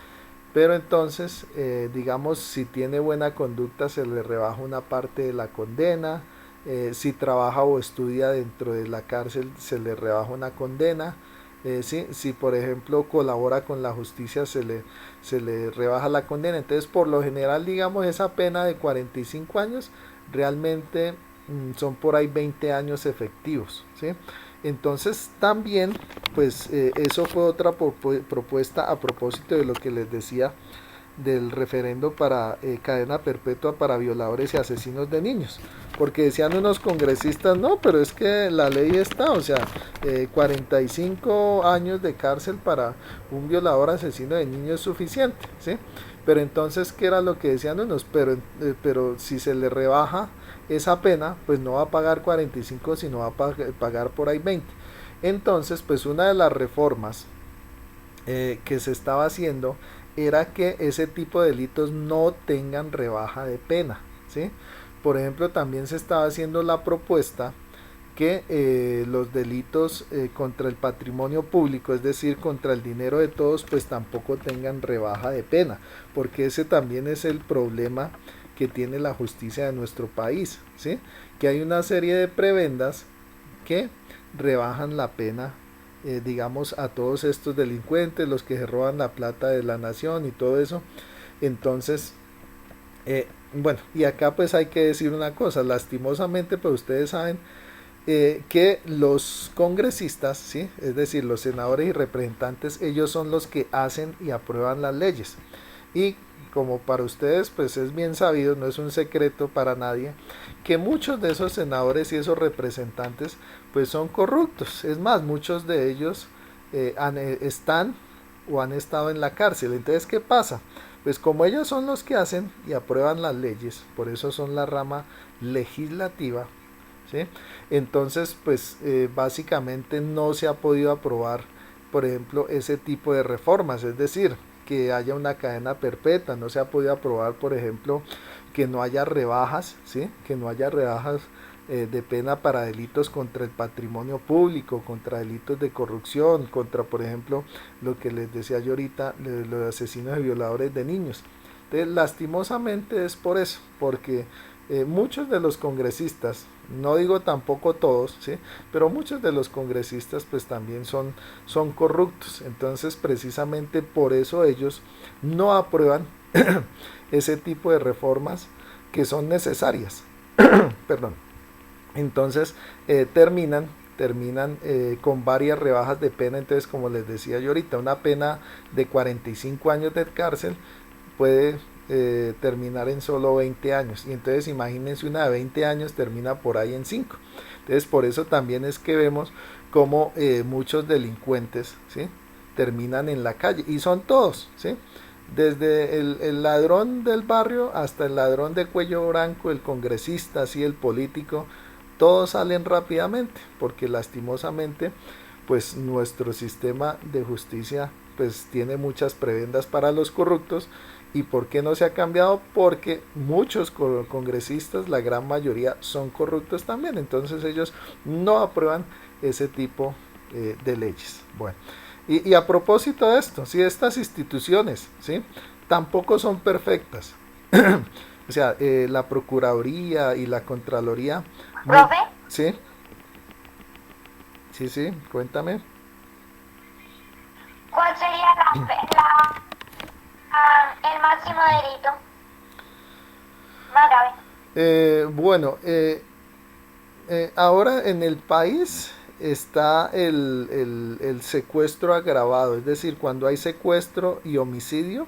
Speaker 1: pero entonces, digamos, si tiene buena conducta, se le rebaja una parte de la condena. Si trabaja o estudia dentro de la cárcel, se le rebaja una condena. ¿Sí? Si, por ejemplo, colabora con la justicia, se le rebaja la condena. Entonces, por lo general, digamos, esa pena de 45 años realmente son por ahí 20 años efectivos, ¿sí? Entonces también, pues eso fue otra propuesta a propósito de lo que les decía del referendo para cadena perpetua para violadores y asesinos de niños, porque decían unos congresistas, no, pero es que la ley está, o sea, 45 años de cárcel para un violador asesino de niños es suficiente, ¿sí? Pero entonces, ¿qué era lo que decían unos? Pero si se le rebaja esa pena, pues no va a pagar 45, sino va a pagar por ahí 20. Entonces, pues una de las reformas que se estaba haciendo era que ese tipo de delitos no tengan rebaja de pena, ¿sí? Por ejemplo, también se estaba haciendo la propuesta que los delitos contra el patrimonio público, es decir, contra el dinero de todos, pues tampoco tengan rebaja de pena, porque ese también es el problema que tiene la justicia de nuestro país, ¿sí? Que hay una serie de prebendas que rebajan la pena, digamos, a todos estos delincuentes, los que se roban la plata de la nación y todo eso. Entonces, bueno, y acá pues hay que decir una cosa, lastimosamente, pues ustedes saben que los congresistas, ¿sí? Es decir, los senadores y representantes, ellos son los que hacen y aprueban las leyes. Y como para ustedes pues es bien sabido, no es un secreto para nadie, que muchos de esos senadores y esos representantes pues son corruptos. Es más, muchos de ellos están o han estado en la cárcel. Entonces, ¿qué pasa? Pues como ellos son los que hacen y aprueban las leyes, por eso son la rama legislativa, ¿sí? Entonces, pues básicamente no se ha podido aprobar, por ejemplo, ese tipo de reformas, es decir, que haya una cadena perpetua, no se ha podido aprobar, por ejemplo, que no haya rebajas, ¿sí? Que no haya rebajas de pena para delitos contra el patrimonio público, contra delitos de corrupción, contra, por ejemplo, lo que les decía yo ahorita, los asesinos y violadores de niños. Entonces, lastimosamente es por eso, porque muchos de los congresistas, no digo tampoco todos, ¿sí? Pero muchos de los congresistas pues también son corruptos. Entonces precisamente por eso ellos no aprueban ese tipo de reformas que son necesarias. Perdón. Entonces terminan con varias rebajas de pena. Entonces, como les decía yo ahorita, una pena de 45 años de cárcel puede terminar en solo 20 años. Y entonces imagínense, una de 20 años termina por ahí en 5. Entonces por eso también es que vemos como muchos delincuentes, ¿sí? Terminan en la calle. Y son todos, ¿sí? Desde el ladrón del barrio hasta el ladrón de cuello blanco, el congresista, así el político, todos salen rápidamente, porque lastimosamente pues nuestro sistema de justicia pues tiene muchas prebendas para los corruptos. ¿Y por qué no se ha cambiado? Porque muchos congresistas, la gran mayoría, son corruptos también. Entonces ellos no aprueban ese tipo de leyes. Bueno, y a propósito de esto, si estas instituciones, ¿sí? Tampoco son perfectas. O sea, la Procuraduría y la Contraloría.
Speaker 2: ¿Profe?
Speaker 1: ¿Sí? Sí, sí, cuéntame.
Speaker 2: el máximo delito más grave.
Speaker 1: Bueno, ahora en el país está el secuestro agravado, es decir, cuando hay secuestro y homicidio,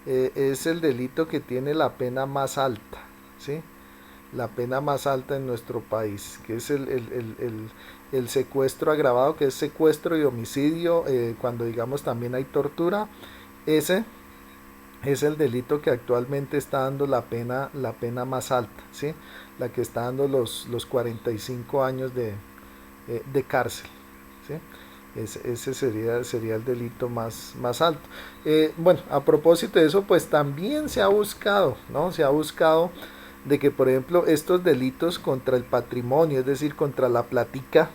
Speaker 1: es el delito que tiene la pena más alta, ¿sí? La pena más alta en nuestro país, que es el secuestro agravado, que es secuestro y homicidio, cuando digamos también hay tortura, ese es el delito que actualmente está dando la pena más alta, ¿sí? La que está dando los 45 años de cárcel, ¿sí? Ese sería el delito más alto. Bueno, a propósito de eso, pues también se ha buscado, ¿no? Se ha buscado de que, por ejemplo, estos delitos contra el patrimonio, es decir, contra la platica,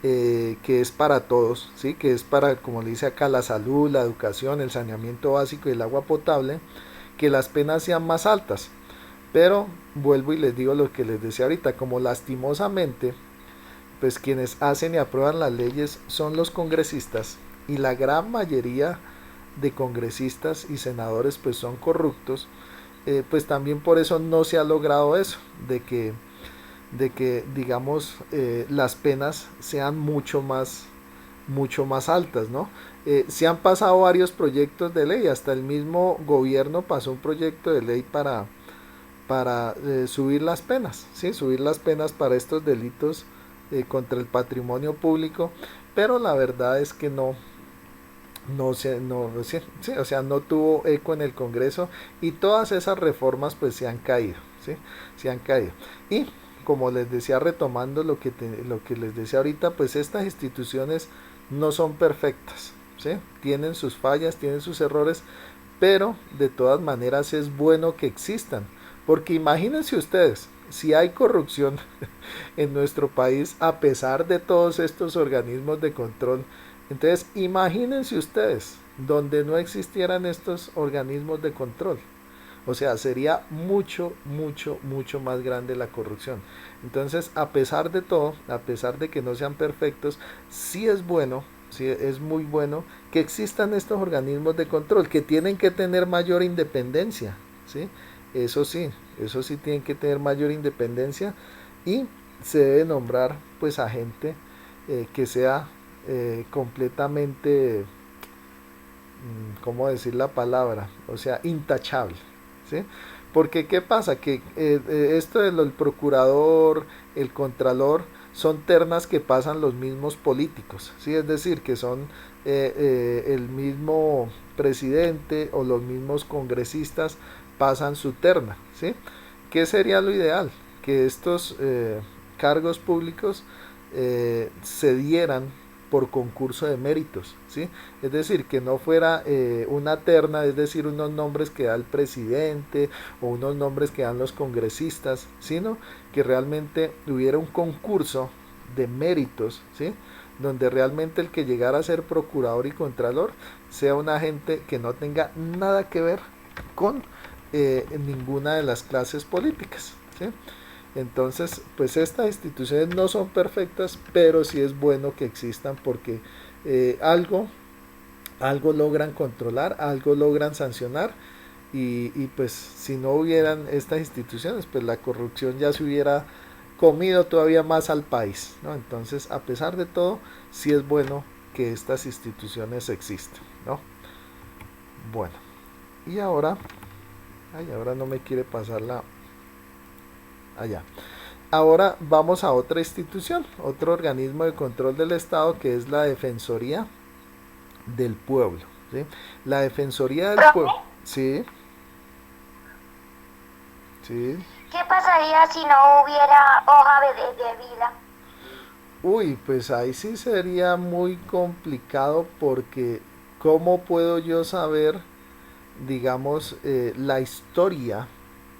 Speaker 1: que es para todos, ¿sí? Que es para, como le dice acá, la salud, la educación, el saneamiento básico y el agua potable, que las penas sean más altas. Pero vuelvo y les digo lo que les decía ahorita, como lastimosamente, pues quienes hacen y aprueban las leyes son los congresistas, y la gran mayoría de congresistas y senadores pues son corruptos, pues también por eso no se ha logrado eso, de que digamos, las penas sean mucho más altas, ¿no? Se han pasado varios proyectos de ley, hasta el mismo gobierno pasó un proyecto de ley para subir las penas, ¿sí? Subir las penas para estos delitos, contra el patrimonio público, pero la verdad es que sí, o sea, no tuvo eco en el Congreso, y todas esas reformas pues se han caído, ¿sí? Se han caído. Y como les decía, retomando lo que les decía ahorita, pues estas instituciones no son perfectas, ¿sí? Tienen sus fallas, tienen sus errores, pero de todas maneras es bueno que existan, porque imagínense ustedes, si hay corrupción en nuestro país a pesar de todos estos organismos de control, entonces imagínense ustedes donde no existieran estos organismos de control. O sea, sería mucho más grande la corrupción. Entonces, a pesar de todo, a pesar de que no sean perfectos, sí es bueno, sí es muy bueno que existan estos organismos de control, que tienen que tener mayor independencia, ¿sí? Eso sí tienen que tener mayor independencia, y se debe nombrar pues a gente, que sea, completamente, ¿cómo decir la palabra? O sea, intachable, ¿sí? Porque ¿qué pasa? Que esto del procurador, el contralor, son ternas que pasan los mismos políticos, ¿sí? Es decir, que son, el mismo presidente o los mismos congresistas pasan su terna, ¿sí? ¿Qué sería lo ideal? Que estos, cargos públicos, se dieran por concurso de méritos, ¿sí? Es decir, que no fuera, una terna, es decir, unos nombres que da el presidente o unos nombres que dan los congresistas, sino que realmente hubiera un concurso de méritos, ¿sí? Donde realmente el que llegara a ser procurador y contralor sea una gente que no tenga nada que ver con, ninguna de las clases políticas, ¿sí? Entonces, pues estas instituciones no son perfectas, pero sí es bueno que existan, porque, algo logran controlar, algo logran sancionar, y pues si no hubieran estas instituciones, pues la corrupción ya se hubiera comido todavía más al país, ¿no? Entonces, a pesar de todo, sí es bueno que estas instituciones existan, ¿no? Bueno, y ahora, ahora no me quiere pasar la allá. Ahora vamos a otra institución, otro organismo de control del Estado, que es la Defensoría del Pueblo, ¿sí? La Defensoría del Pueblo, sí, sí.
Speaker 2: ¿Qué pasaría si no hubiera hoja de vida?
Speaker 1: Uy, pues ahí sí sería muy complicado, porque ¿cómo puedo yo saber, digamos, la historia,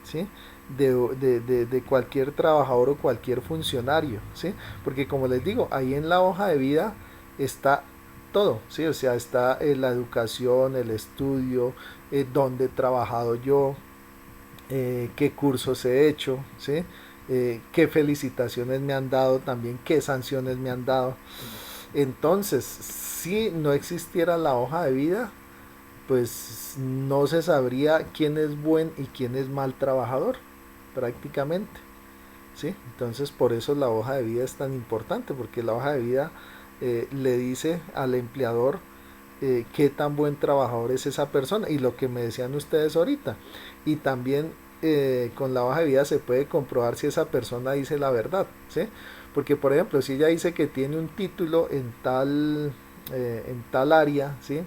Speaker 1: ¿sí? De cualquier trabajador o cualquier funcionario, ¿sí? Porque como les digo, ahí en la hoja de vida está todo, ¿sí? O sea, está, la educación, el estudio, dónde he trabajado yo, qué cursos he hecho, ¿sí? Qué felicitaciones me han dado también, qué sanciones me han dado. Entonces, si no existiera la hoja de vida, pues no se sabría quién es buen y quién es mal trabajador, prácticamente. ¿Sí? Entonces, por eso la hoja de vida es tan importante, porque la hoja de vida le dice al empleador qué tan buen trabajador es esa persona, y lo que me decían ustedes ahorita. Y también con la hoja de vida se puede comprobar si esa persona dice la verdad, ¿sí? Porque, por ejemplo, si ella dice que tiene un título en tal área, ¿sí?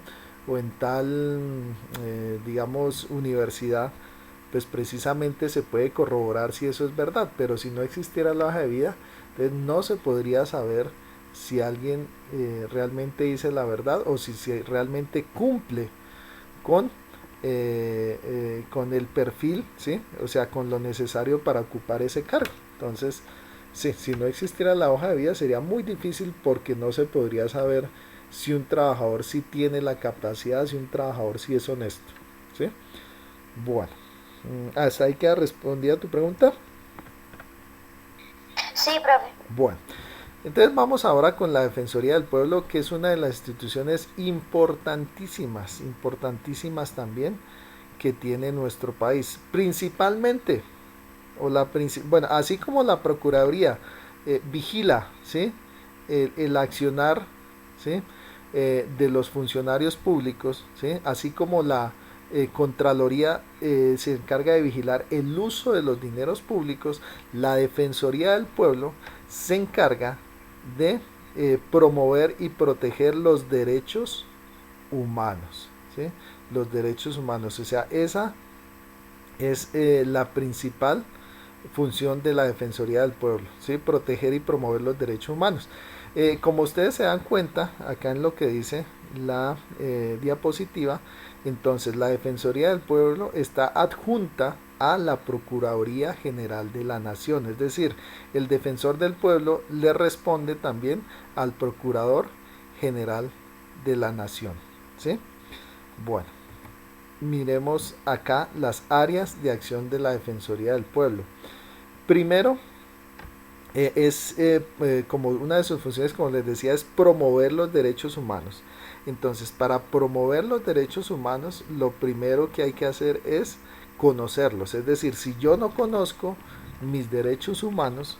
Speaker 1: O en tal, digamos, universidad, pues precisamente se puede corroborar si eso es verdad. Pero si no existiera la hoja de vida, entonces no se podría saber si alguien realmente dice la verdad, o si realmente cumple con, con el perfil, ¿sí? O sea, con lo necesario para ocupar ese cargo. Entonces, sí, si no existiera la hoja de vida sería muy difícil, porque no se podría saber si un trabajador sí tiene la capacidad, si un trabajador sí es honesto, ¿sí? Bueno, hasta ahí queda respondida tu pregunta.
Speaker 2: Sí, profe.
Speaker 1: Bueno, entonces vamos ahora con la Defensoría del Pueblo, que es una de las instituciones importantísimas, importantísimas también, que tiene nuestro país. Principalmente, bueno, así como la Procuraduría vigila, ¿sí? El accionar, ¿sí? De los funcionarios públicos, ¿sí? Así como la Contraloría se encarga de vigilar el uso de los dineros públicos, la Defensoría del Pueblo se encarga de promover y proteger los derechos humanos, ¿sí? Los derechos humanos, o sea, esa es la principal función de la Defensoría del Pueblo, ¿sí? Proteger y promover los derechos humanos. Como ustedes se dan cuenta, acá en lo que dice la diapositiva, entonces la Defensoría del Pueblo está adjunta a la Procuraduría General de la Nación, es decir, el Defensor del Pueblo le responde también al Procurador General de la Nación, ¿sí? Bueno, miremos acá las áreas de acción de la Defensoría del Pueblo. Primero, como una de sus funciones, como les decía, es promover los derechos humanos. Entonces, para promover los derechos humanos, lo primero que hay que hacer es conocerlos. Es decir, si yo no conozco mis derechos humanos,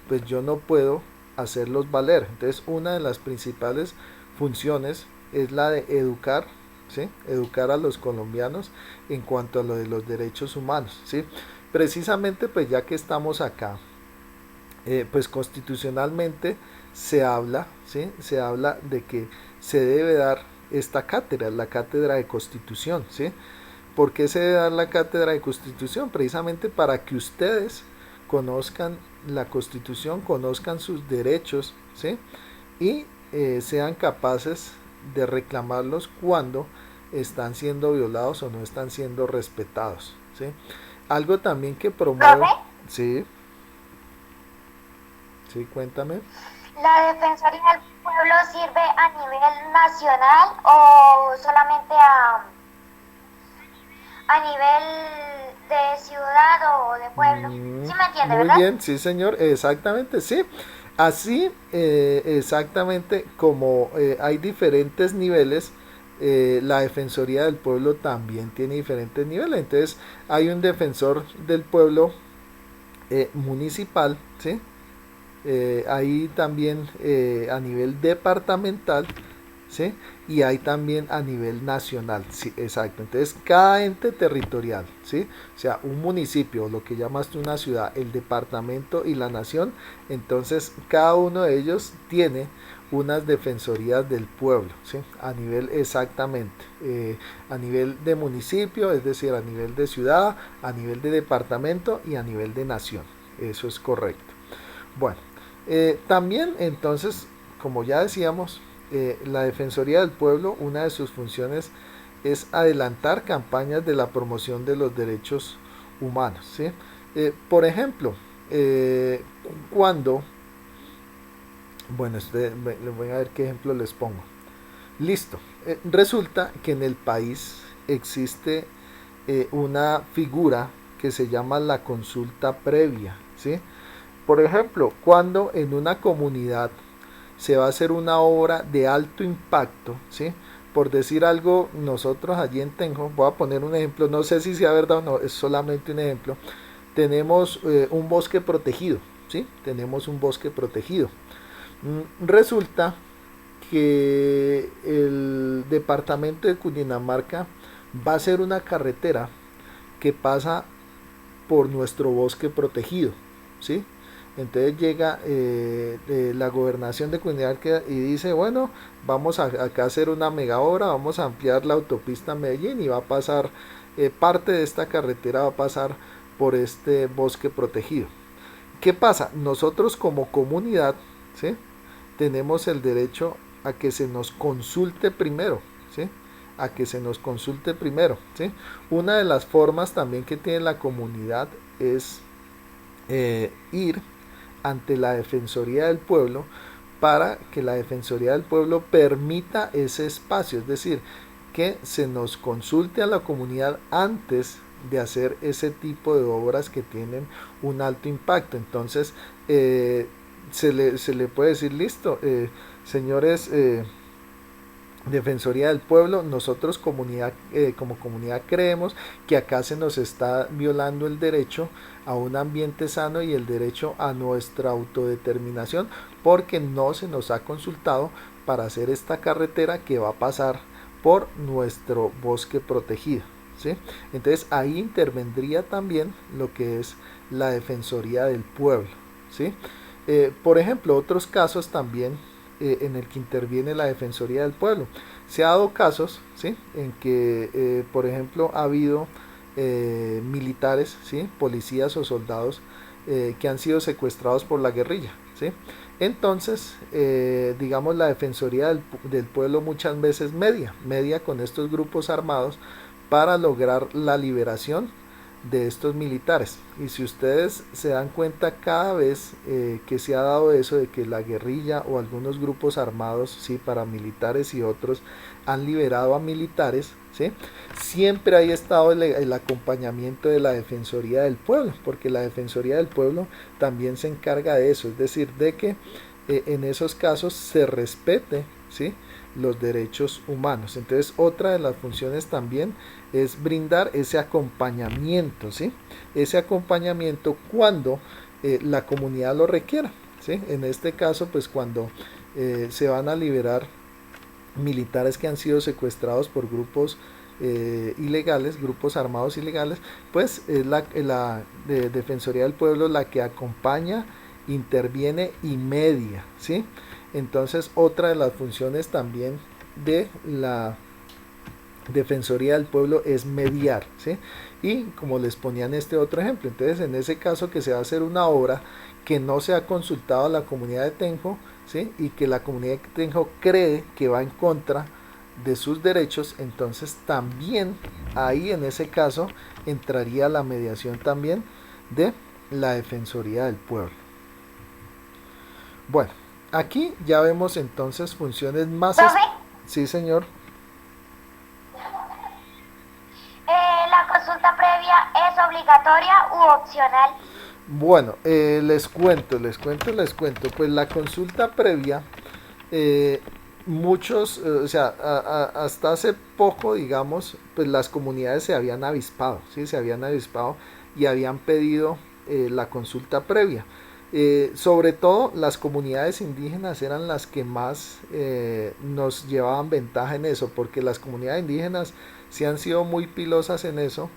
Speaker 1: pues yo no puedo hacerlos valer. Entonces, una de las principales funciones es la de educar, ¿sí? Educar a los colombianos en cuanto a lo de los derechos humanos, ¿sí? Precisamente, pues ya que estamos acá, pues constitucionalmente se habla, ¿sí? Se habla de que se debe dar esta cátedra, la cátedra de Constitución, ¿sí? ¿Por qué se debe dar la cátedra de Constitución? Precisamente para que ustedes conozcan la Constitución, conozcan sus derechos, ¿sí? Y sean capaces de reclamarlos cuando están siendo violados o no están siendo respetados, ¿sí? Algo también que promueve...
Speaker 2: ¿Profe?
Speaker 1: Sí, sí, cuéntame.
Speaker 2: ¿La Defensoría del Pueblo sirve a nivel nacional o solamente a nivel de ciudad o de pueblo? ¿Sí me entiende,
Speaker 1: Muy
Speaker 2: verdad?
Speaker 1: bien, sí señor, exactamente, sí. Así, exactamente como hay diferentes niveles, la Defensoría del Pueblo también tiene diferentes niveles. Entonces, hay un defensor del pueblo municipal, ¿sí? Hay también a nivel departamental, ¿sí? Y hay también a nivel nacional, sí, exacto. Entonces, cada ente territorial, ¿sí? O sea, un municipio, lo que llamas tú una ciudad, el departamento y la nación, entonces cada uno de ellos tiene unas defensorías del pueblo, ¿sí? A nivel exactamente, a nivel de municipio, es decir, a nivel de ciudad, a nivel de departamento y a nivel de nación. Eso es correcto. Bueno, también entonces, como ya decíamos, la Defensoría del Pueblo, una de sus funciones es adelantar campañas de la promoción de los derechos humanos, ¿sí? Por ejemplo, cuando, bueno, les voy a ver qué ejemplo les pongo. Listo, resulta que en el país existe una figura que se llama la consulta previa, ¿sí? Por ejemplo, cuando en una comunidad se va a hacer una obra de alto impacto, ¿sí? Por decir algo, nosotros allí en Tenjo, voy a poner un ejemplo, no sé si sea verdad o no, es solamente un ejemplo, tenemos un bosque protegido, ¿sí? Tenemos un bosque protegido. Resulta que el departamento de Cundinamarca va a ser una carretera que pasa por nuestro bosque protegido, ¿sí? Entonces llega de la gobernación de Cundinamarca y dice, bueno, vamos acá a hacer una mega obra, vamos a ampliar la autopista a Medellín y va a pasar, parte de esta carretera va a pasar por este bosque protegido. ¿Qué pasa? Nosotros como comunidad, ¿sí? Tenemos el derecho a que se nos consulte primero, ¿sí? A que se nos consulte primero, ¿sí? Una de las formas también que tiene la comunidad es ir ante la Defensoría del Pueblo para que la Defensoría del Pueblo permita ese espacio, es decir, que se nos consulte a la comunidad antes de hacer ese tipo de obras que tienen un alto impacto. Entonces se le puede decir, listo, señores, Defensoría del Pueblo, nosotros como comunidad creemos que acá se nos está violando el derecho a un ambiente sano y el derecho a nuestra autodeterminación, porque no se nos ha consultado para hacer esta carretera que va a pasar por nuestro bosque protegido, ¿sí? Entonces ahí intervendría también lo que es la Defensoría del Pueblo, ¿sí? Por ejemplo, otros casos también en el que interviene la Defensoría del Pueblo. Se ha dado casos, ¿sí? En que, por ejemplo, ha habido militares, ¿sí? Policías o soldados que han sido secuestrados por la guerrilla, ¿sí? Entonces, digamos, la Defensoría del Pueblo muchas veces media con estos grupos armados para lograr la liberación de estos militares. Y si ustedes se dan cuenta, cada vez que se ha dado eso de que la guerrilla o algunos grupos armados, sí, paramilitares y otros han liberado a militares, ¿sí? Siempre ha estado el acompañamiento de la Defensoría del Pueblo, porque la Defensoría del Pueblo también se encarga de eso, es decir, de que en esos casos se respete, ¿sí?, los derechos humanos. Entonces, otra de las funciones también es brindar ese acompañamiento, ¿sí? Ese acompañamiento cuando la comunidad lo requiera, ¿sí? En este caso, pues cuando se van a liberar militares que han sido secuestrados por grupos ilegales, grupos armados ilegales, pues es la Defensoría del Pueblo la que acompaña, interviene y media, ¿sí? Entonces, otra de las funciones también de la Defensoría del Pueblo es mediar, ¿sí? Y como les ponía en este otro ejemplo, entonces en ese caso que se va a hacer una obra que no se ha consultado a la comunidad de Tenjo, ¿sí?, y que la comunidad de Tenjo cree que va en contra de sus derechos, entonces también ahí en ese caso entraría la mediación también de la Defensoría del Pueblo. Bueno, aquí ya vemos entonces funciones más... Sí, señor.
Speaker 2: ¿La consulta previa es obligatoria u opcional?
Speaker 1: Bueno, les cuento. Pues la consulta previa, muchos, o sea, hasta hace poco, digamos, pues las comunidades se habían avispado, ¿sí? Se habían avispado y habían pedido la consulta previa. Sobre todo las comunidades indígenas eran las que más nos llevaban ventaja en eso, porque las comunidades indígenas sí han sido muy pilosas en eso,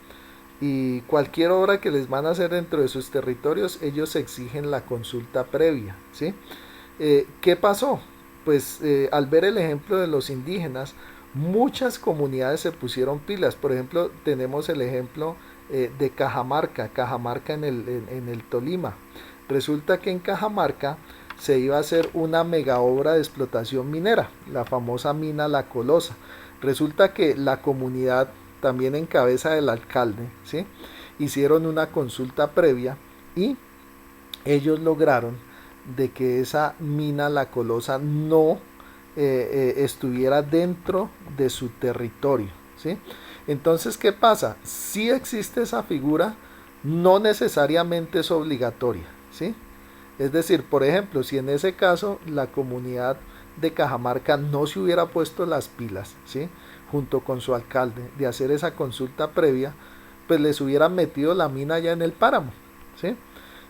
Speaker 1: y cualquier obra que les van a hacer dentro de sus territorios, ellos exigen la consulta previa, ¿sí? ¿Qué pasó? Pues al ver el ejemplo de los indígenas, muchas comunidades se pusieron pilas. Por ejemplo, tenemos el ejemplo de Cajamarca en el Tolima. Resulta que en Cajamarca se iba a hacer una mega obra de explotación minera, la famosa mina La Colosa. Resulta que la comunidad, también en cabeza del alcalde, ¿sí?, hicieron una consulta previa y ellos lograron de que esa mina La Colosa no estuviera dentro de su territorio, ¿sí? Entonces, ¿qué pasa? Si existe esa figura, no necesariamente es obligatoria, ¿sí? Es decir, por ejemplo, si en ese caso la comunidad de Cajamarca no se hubiera puesto las pilas, ¿sí? Junto con su alcalde, de hacer esa consulta previa, pues les hubieran metido la mina ya en el páramo, ¿sí?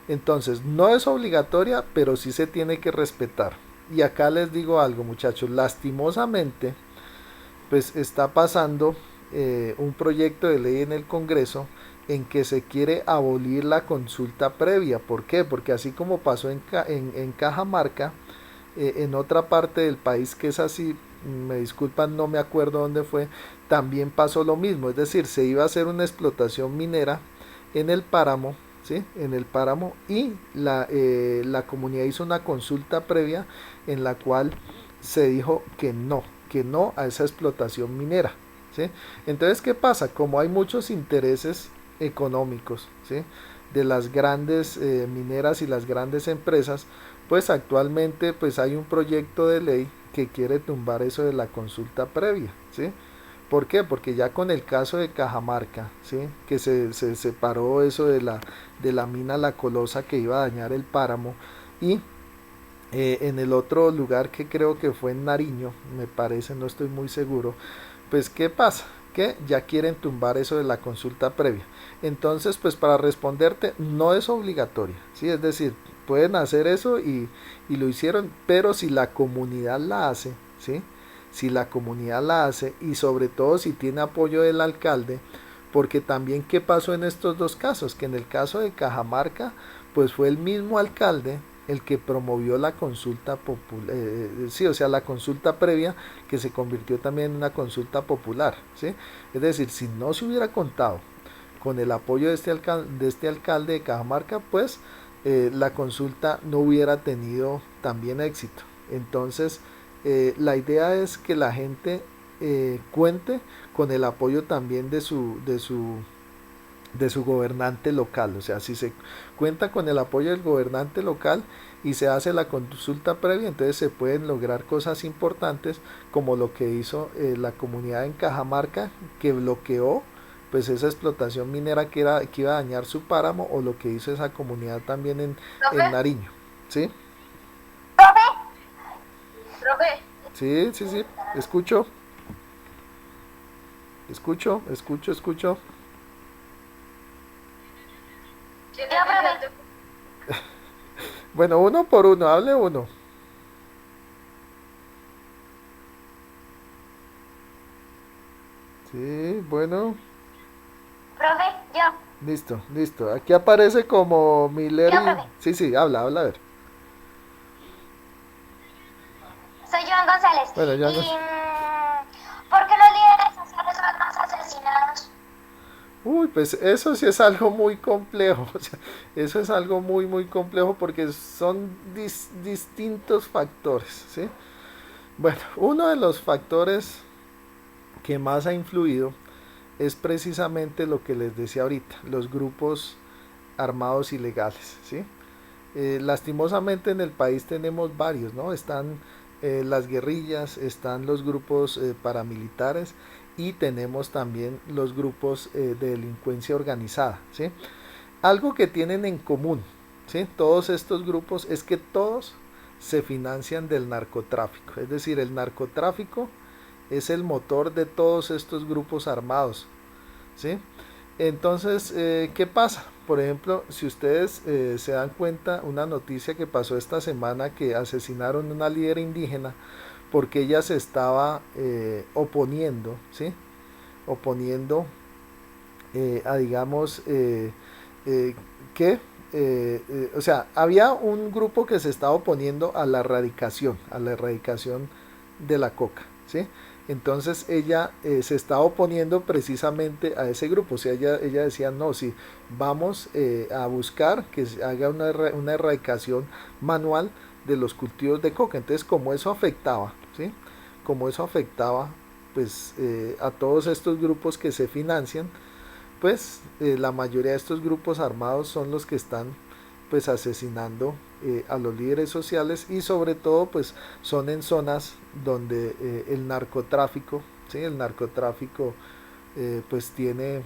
Speaker 1: Entonces, no es obligatoria, pero sí se tiene que respetar. Y acá les digo algo, muchachos, lastimosamente, pues está pasando un proyecto de ley en el Congreso en que se quiere abolir la consulta previa. ¿Por qué? Porque así como pasó en Cajamarca, en otra parte del país que es así, me disculpan, no me acuerdo dónde fue, también pasó lo mismo. Es decir, se iba a hacer una explotación minera en el páramo, ¿sí? En el páramo, y la comunidad hizo una consulta previa en la cual se dijo que no a esa explotación minera, ¿sí? Entonces, ¿qué pasa? Como hay muchos intereses económicos, ¿sí? De las grandes mineras y las grandes empresas, pues actualmente pues hay un proyecto de ley que quiere tumbar eso de la consulta previa, ¿sí? ¿Por qué? Porque ya con el caso de Cajamarca, ¿sí? Que se separó eso de la mina La Colosa que iba a dañar el páramo, y en el otro lugar que creo que fue en Nariño, me parece, no estoy muy seguro, pues ¿qué pasa? Que ya quieren tumbar eso de la consulta previa. Entonces, pues para responderte, no es obligatoria, ¿sí? Es decir, pueden hacer eso y lo hicieron, pero si la comunidad la hace, ¿sí? Si la comunidad la hace, y sobre todo si tiene apoyo del alcalde, porque también qué pasó en estos dos casos, que en el caso de Cajamarca, pues fue el mismo alcalde el que promovió la consulta popular, sí, o sea, la consulta previa, que se convirtió también en una consulta popular, ¿sí? Es decir, si no se hubiera contado con el apoyo de este alcalde de Cajamarca, pues la consulta no hubiera tenido también éxito. Entonces, la idea es que la gente cuente con el apoyo también de su gobernante local. O sea, si se cuenta con el apoyo del gobernante local y se hace la consulta previa, entonces se pueden lograr cosas importantes, como lo que hizo la comunidad en Cajamarca, que bloqueó pues esa explotación minera que iba a dañar su páramo, o lo que hizo esa comunidad también en
Speaker 2: Profe,
Speaker 1: Nariño. ¿Sí?
Speaker 2: profe, profe.
Speaker 1: Sí, sí, sí. Escucho, escucho, escucho, escucho.
Speaker 2: Yo, profe.
Speaker 1: Bueno, uno por uno, hable uno. Sí, bueno,
Speaker 2: Profe, yo.
Speaker 1: listo, listo. Aquí aparece como
Speaker 2: Yo,
Speaker 1: Milleri.
Speaker 2: profe.
Speaker 1: Sí, sí, habla, habla, a ver.
Speaker 2: Soy Joan González.
Speaker 1: Bueno, ya no.
Speaker 2: ¿Y por qué los líderes sociales son más asesinados?
Speaker 1: Uy, pues eso sí es algo muy complejo. O sea, eso es algo muy, muy complejo, porque son distintos factores, ¿sí? Bueno, uno de los factores que más ha influido es precisamente lo que les decía ahorita, los grupos armados ilegales, ¿sí? Lastimosamente en el país tenemos varios, ¿no? Están las guerrillas, están los grupos paramilitares, y tenemos también los grupos de delincuencia organizada, ¿sí? Algo que tienen en común, ¿sí? Todos estos grupos es que todos se financian del narcotráfico, es decir, el narcotráfico es el motor de todos estos grupos armados, ¿sí? Entonces, ¿qué pasa? Por ejemplo, si ustedes se dan cuenta, una noticia que pasó esta semana, que asesinaron a una líder indígena porque ella se estaba oponiendo, ¿sí? Oponiendo a, digamos, eh, que, o sea, había un grupo que se estaba oponiendo a la erradicación de la coca, ¿sí? Entonces ella se estaba oponiendo precisamente a ese grupo. O sea, ella decía, no, sí, vamos a buscar que se haga una erradicación manual de los cultivos de coca. Entonces, como eso afectaba, ¿sí? Como eso afectaba pues a todos estos grupos que se financian, pues la mayoría de estos grupos armados son los que están pues asesinando a los líderes sociales, y sobre todo pues son en zonas donde el narcotráfico, ¿sí? El narcotráfico pues tiene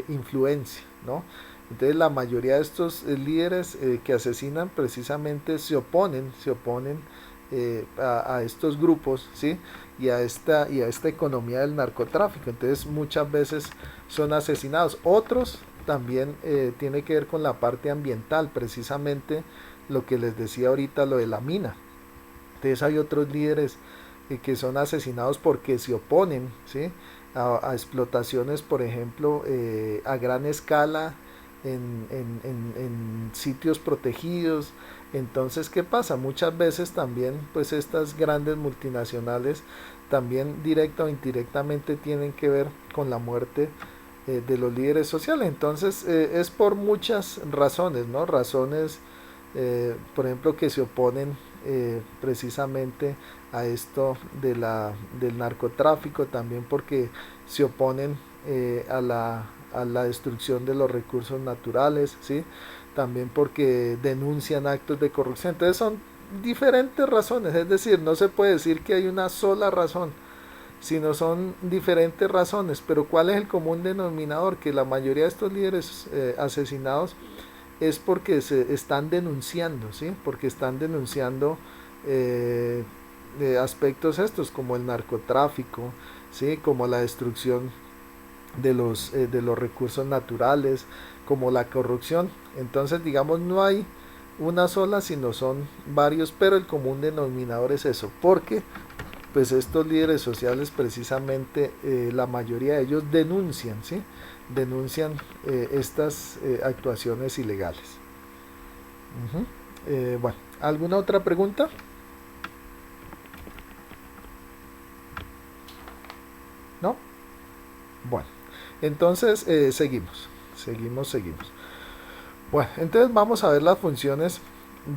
Speaker 1: influencia, ¿no? Entonces la mayoría de estos líderes que asesinan precisamente se oponen a estos grupos, ¿sí? Y a esta economía del narcotráfico. Entonces muchas veces son asesinados. Otros también tiene que ver con la parte ambiental, precisamente lo que les decía ahorita, lo de la mina. Entonces hay otros líderes que son asesinados porque se oponen, ¿sí? A explotaciones, por ejemplo, a gran escala en sitios protegidos. Entonces, ¿qué pasa? Muchas veces también, pues estas grandes multinacionales también directa o indirectamente tienen que ver con la muerte de los líderes sociales. Entonces, es por muchas razones, ¿no? Razones, por ejemplo, que se oponen precisamente a esto del narcotráfico, también porque se oponen a la destrucción de los recursos naturales, ¿sí? También porque denuncian actos de corrupción. Entonces son diferentes razones, es decir, no se puede decir que hay una sola razón, sino son diferentes razones. Pero ¿cuál es el común denominador? Que la mayoría de estos líderes asesinados es porque se están denunciando, ¿sí? Porque están denunciando aspectos estos como el narcotráfico, ¿sí? Como la destrucción de los recursos naturales, como la corrupción. Entonces, digamos, no hay una sola, sino son varios, pero el común denominador es eso, porque pues estos líderes sociales precisamente la mayoría de ellos denuncian, ¿sí? Denuncian estas actuaciones ilegales. Bueno, ¿alguna otra pregunta? ¿No? Bueno, entonces seguimos. Bueno, entonces vamos a ver las funciones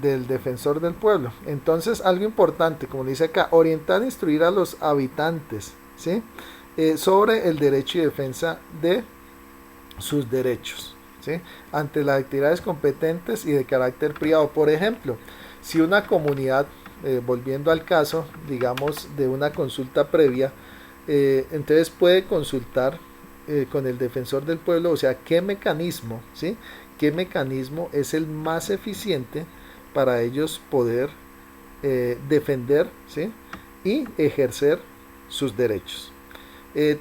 Speaker 1: del defensor del pueblo. Entonces, algo importante, como dice acá, orientar e instruir a los habitantes, ¿sí? Sobre el derecho y defensa de sus derechos, ¿sí? Ante las actividades competentes y de carácter privado. Por ejemplo, si una comunidad, volviendo al caso, digamos, de una consulta previa, entonces puede consultar con el defensor del pueblo, o sea, qué mecanismo, ¿sí? ¿Qué mecanismo es el más eficiente para ellos poder defender, ¿sí? Y ejercer sus derechos?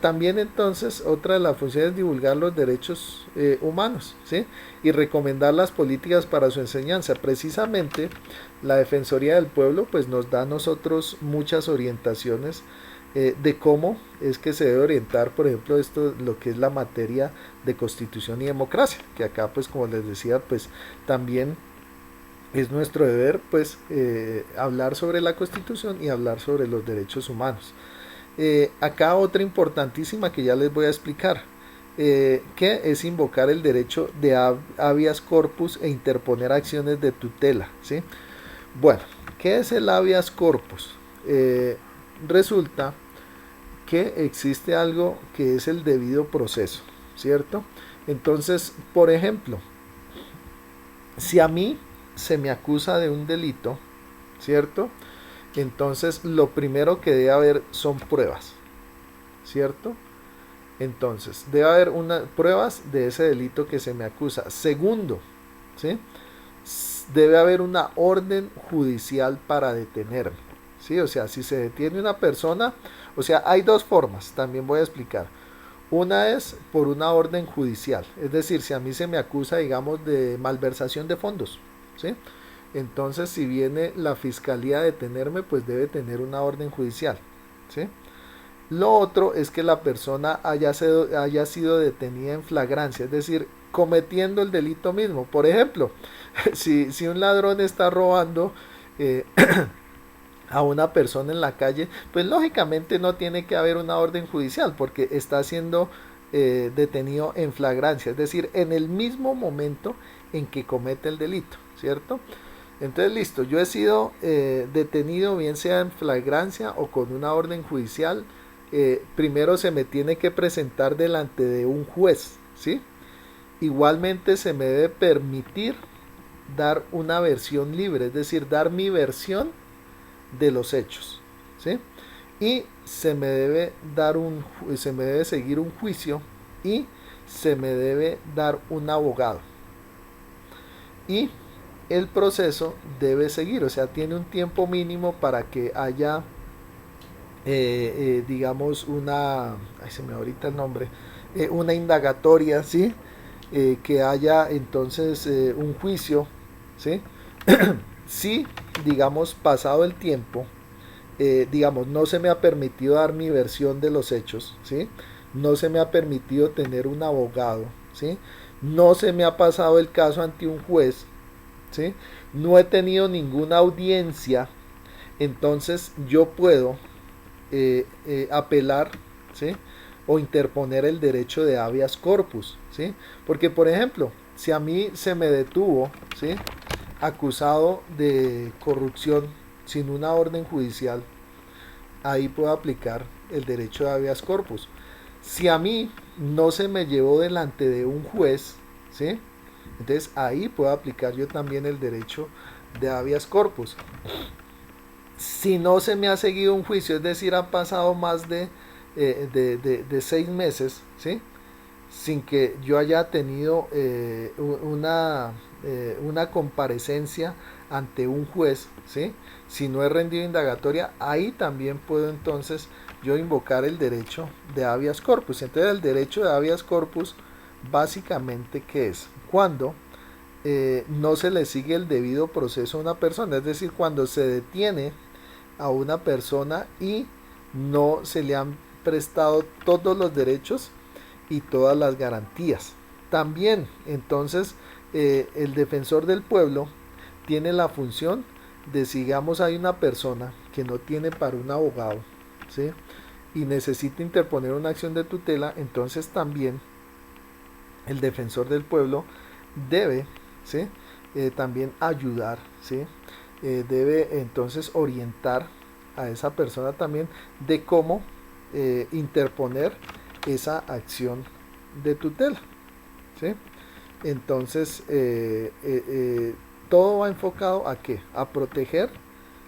Speaker 1: También entonces otra de las funciones es divulgar los derechos humanos, ¿sí? Y recomendar las políticas para su enseñanza. Precisamente la Defensoría del Pueblo pues nos da a nosotros muchas orientaciones de cómo es que se debe orientar, por ejemplo, esto, lo que es la materia de constitución y democracia, que acá pues como les decía pues también es nuestro deber pues hablar sobre la constitución y hablar sobre los derechos humanos. Acá otra importantísima que ya les voy a explicar, que es invocar el derecho de habeas corpus e interponer acciones de tutela, ¿sí? Bueno, ¿qué es el habeas corpus? Resulta que existe algo que es el debido proceso, ¿cierto? Entonces, por ejemplo, si a mí se me acusa de un delito, ¿cierto? Entonces, lo primero que debe haber son pruebas, ¿cierto? Entonces, debe haber pruebas de ese delito que se me acusa. Segundo, ¿sí? Debe haber una orden judicial para detenerme, ¿sí? O sea, si se detiene una persona, o sea, hay dos formas, también voy a explicar. Una es por una orden judicial, es decir, si a mí se me acusa, digamos, de malversación de fondos, ¿sí? Entonces, si viene la fiscalía a detenerme, pues debe tener una orden judicial, ¿sí? Lo otro es que la persona haya sido detenida en flagrancia, es decir, cometiendo el delito mismo. Por ejemplo, si un ladrón está robando a una persona en la calle, pues lógicamente no tiene que haber una orden judicial porque está siendo detenido en flagrancia, es decir, en el mismo momento en que comete el delito, ¿cierto? Entonces, listo, yo he sido detenido, bien sea en flagrancia o con una orden judicial. Primero se me tiene que presentar delante de un juez, ¿sí? Igualmente se me debe permitir dar una versión libre, es decir, dar mi versión de los hechos, ¿sí? Y se me debe seguir un juicio y se me debe dar un abogado, y el proceso debe seguir, o sea, tiene un tiempo mínimo para que haya, digamos, ay, se me va ahorita el nombre, una indagatoria, ¿sí? Que haya entonces un juicio, ¿sí? Si, digamos, pasado el tiempo, digamos, no se me ha permitido dar mi versión de los hechos, ¿sí? No se me ha permitido tener un abogado, ¿sí? No se me ha pasado el caso ante un juez, ¿sí? No he tenido ninguna audiencia, entonces yo puedo apelar, ¿sí? O interponer el derecho de habeas corpus, ¿sí? Porque, por ejemplo, si a mí se me detuvo, ¿sí? Acusado de corrupción sin una orden judicial, ahí puedo aplicar el derecho de habeas corpus. Si a mí no se me llevó delante de un juez, ¿sí? Entonces ahí puedo aplicar yo también el derecho de habeas corpus. Si no se me ha seguido un juicio, es decir, han pasado más de 6 meses, ¿sí? Sin que yo haya tenido una comparecencia ante un juez, ¿sí? Si no he rendido indagatoria, ahí también puedo entonces yo invocar el derecho de habeas corpus. Entonces el derecho de habeas corpus básicamente, ¿qué es? Cuando no se le sigue el debido proceso a una persona, es decir, cuando se detiene a una persona y no se le han prestado todos los derechos y todas las garantías. También, entonces, el defensor del pueblo tiene la función de, si digamos hay una persona que no tiene para un abogado, ¿sí? Y necesita interponer una acción de tutela, entonces también el defensor del pueblo debe, ¿sí? También ayudar, ¿sí? Debe entonces orientar a esa persona también de cómo interponer esa acción de tutela, ¿sí? Entonces todo va enfocado a qué, a proteger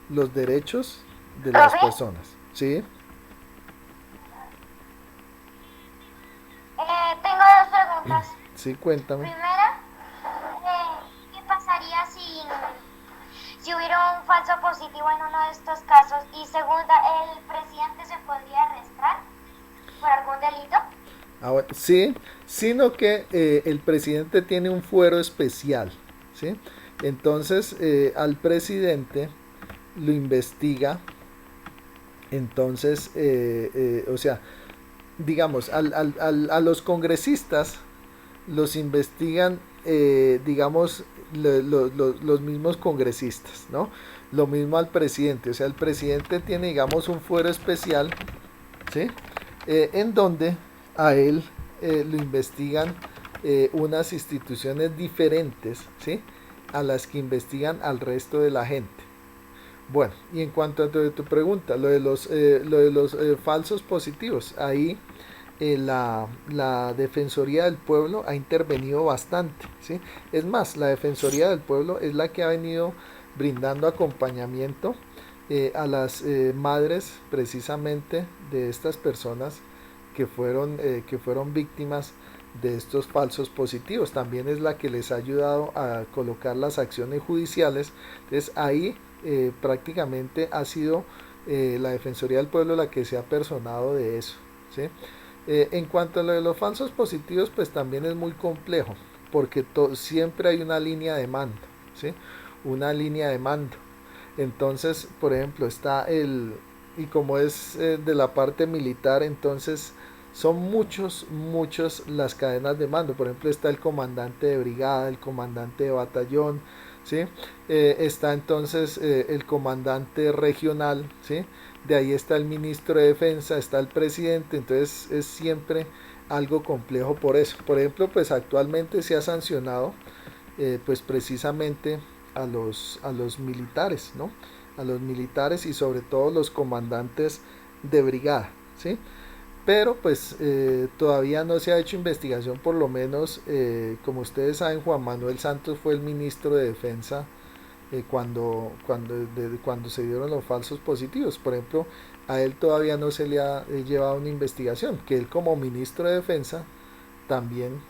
Speaker 1: los derechos de las
Speaker 2: Profe,
Speaker 1: personas, ¿sí?
Speaker 2: tengo dos preguntas.
Speaker 1: Sí, cuéntame.
Speaker 2: Primera, ¿qué pasaría si hubiera un falso positivo en uno de estos casos? Y segunda, ¿el presidente se podría arrestar por algún delito?
Speaker 1: Ahora, sí, sino que el presidente tiene un fuero especial, ¿sí? Entonces al presidente lo investiga, entonces, o sea, digamos, a los congresistas los investigan, digamos, los mismos congresistas, ¿no? Lo mismo al presidente, o sea, el presidente tiene, digamos, un fuero especial, ¿sí? En donde a él lo investigan unas instituciones diferentes, ¿sí? A las que investigan al resto de la gente. Bueno, y en cuanto a tu pregunta, lo de los falsos positivos, ahí la Defensoría del Pueblo ha intervenido bastante, ¿sí? Es más, la Defensoría del Pueblo es la que ha venido brindando acompañamiento a las madres precisamente de estas personas que fueron víctimas de estos falsos positivos. También es la que les ha ayudado a colocar las acciones judiciales. Entonces ahí prácticamente ha sido la Defensoría del Pueblo la que se ha personado de eso, ¿sí? En cuanto a lo de los falsos positivos, pues también es muy complejo, porque siempre hay una línea de mando, ¿sí? Una línea de mando. Entonces, por ejemplo, y como es de la parte militar, entonces son muchos las cadenas de mando. Por ejemplo, está el comandante de brigada, el comandante de batallón, ¿sí? Está entonces el comandante regional, ¿sí? De ahí está el ministro de defensa, está el presidente, entonces es siempre algo complejo por eso. Por ejemplo, pues actualmente se ha sancionado pues precisamente a los militares, ¿no? A los militares y sobre todo los comandantes de brigada, ¿sí? Pero pues todavía no se ha hecho investigación, por lo menos como ustedes saben, Juan Manuel Santos fue el ministro de defensa cuando se dieron los falsos positivos. Por ejemplo, a él todavía no se le ha llevado una investigación, que él como ministro de defensa también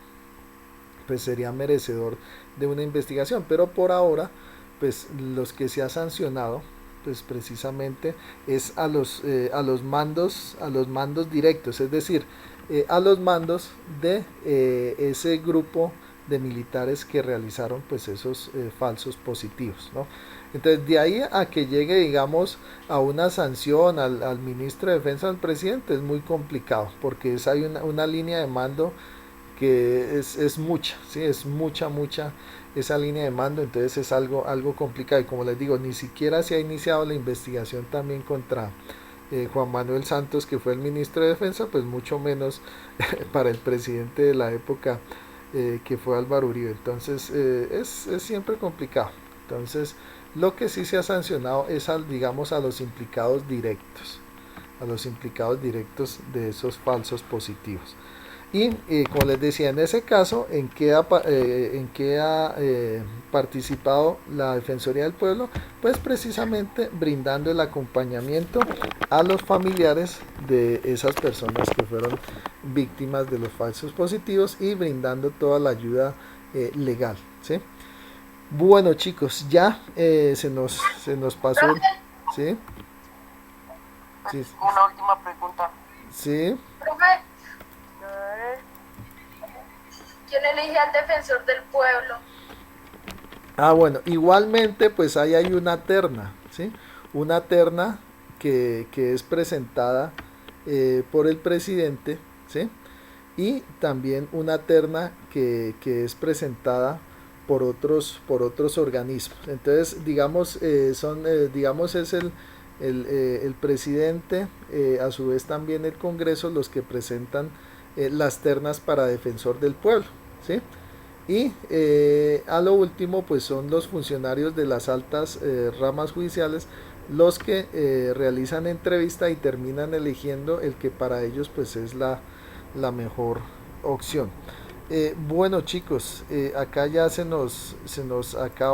Speaker 1: pues sería merecedor de una investigación. Pero por ahora, pues los que se ha sancionado, pues precisamente es a los mandos directos, es decir, a los mandos de ese grupo de militares que realizaron pues esos falsos positivos, ¿no? Entonces de ahí a que llegue, digamos, a una sanción al ministro de Defensa del presidente es muy complicado, porque hay una línea de mando que es mucha, ¿sí? Es mucha esa línea de mando, entonces es algo complicado. Y como les digo, ni siquiera se ha iniciado la investigación también contra Juan Manuel Santos, que fue el ministro de Defensa, pues mucho menos para el presidente de la época, que fue Álvaro Uribe. Entonces es siempre complicado. Entonces lo que sí se ha sancionado es digamos a los implicados directos, de esos falsos positivos. Y como les decía, en ese caso, ¿en qué ha participado la Defensoría del Pueblo? Pues precisamente brindando el acompañamiento a los familiares de esas personas que fueron víctimas de los falsos positivos y brindando toda la ayuda legal, ¿sí? Bueno, chicos, ya se nos pasó, ¿sí? Sí,
Speaker 3: Una última pregunta.
Speaker 1: sí.
Speaker 4: Profe, ¿quién elige al defensor del pueblo?
Speaker 1: Ah, bueno, igualmente pues ahí hay una terna, ¿sí? Una terna que es presentada por el presidente, ¿sí? Y también una terna que es presentada por otros organismos. Entonces, digamos, digamos es el presidente, a su vez también el Congreso, los que presentan las ternas para defensor del pueblo, ¿sí? Y a lo último pues son los funcionarios de las altas ramas judiciales los que realizan entrevista y terminan eligiendo el que para ellos pues es la mejor opción. Bueno chicos, acá ya se nos acaba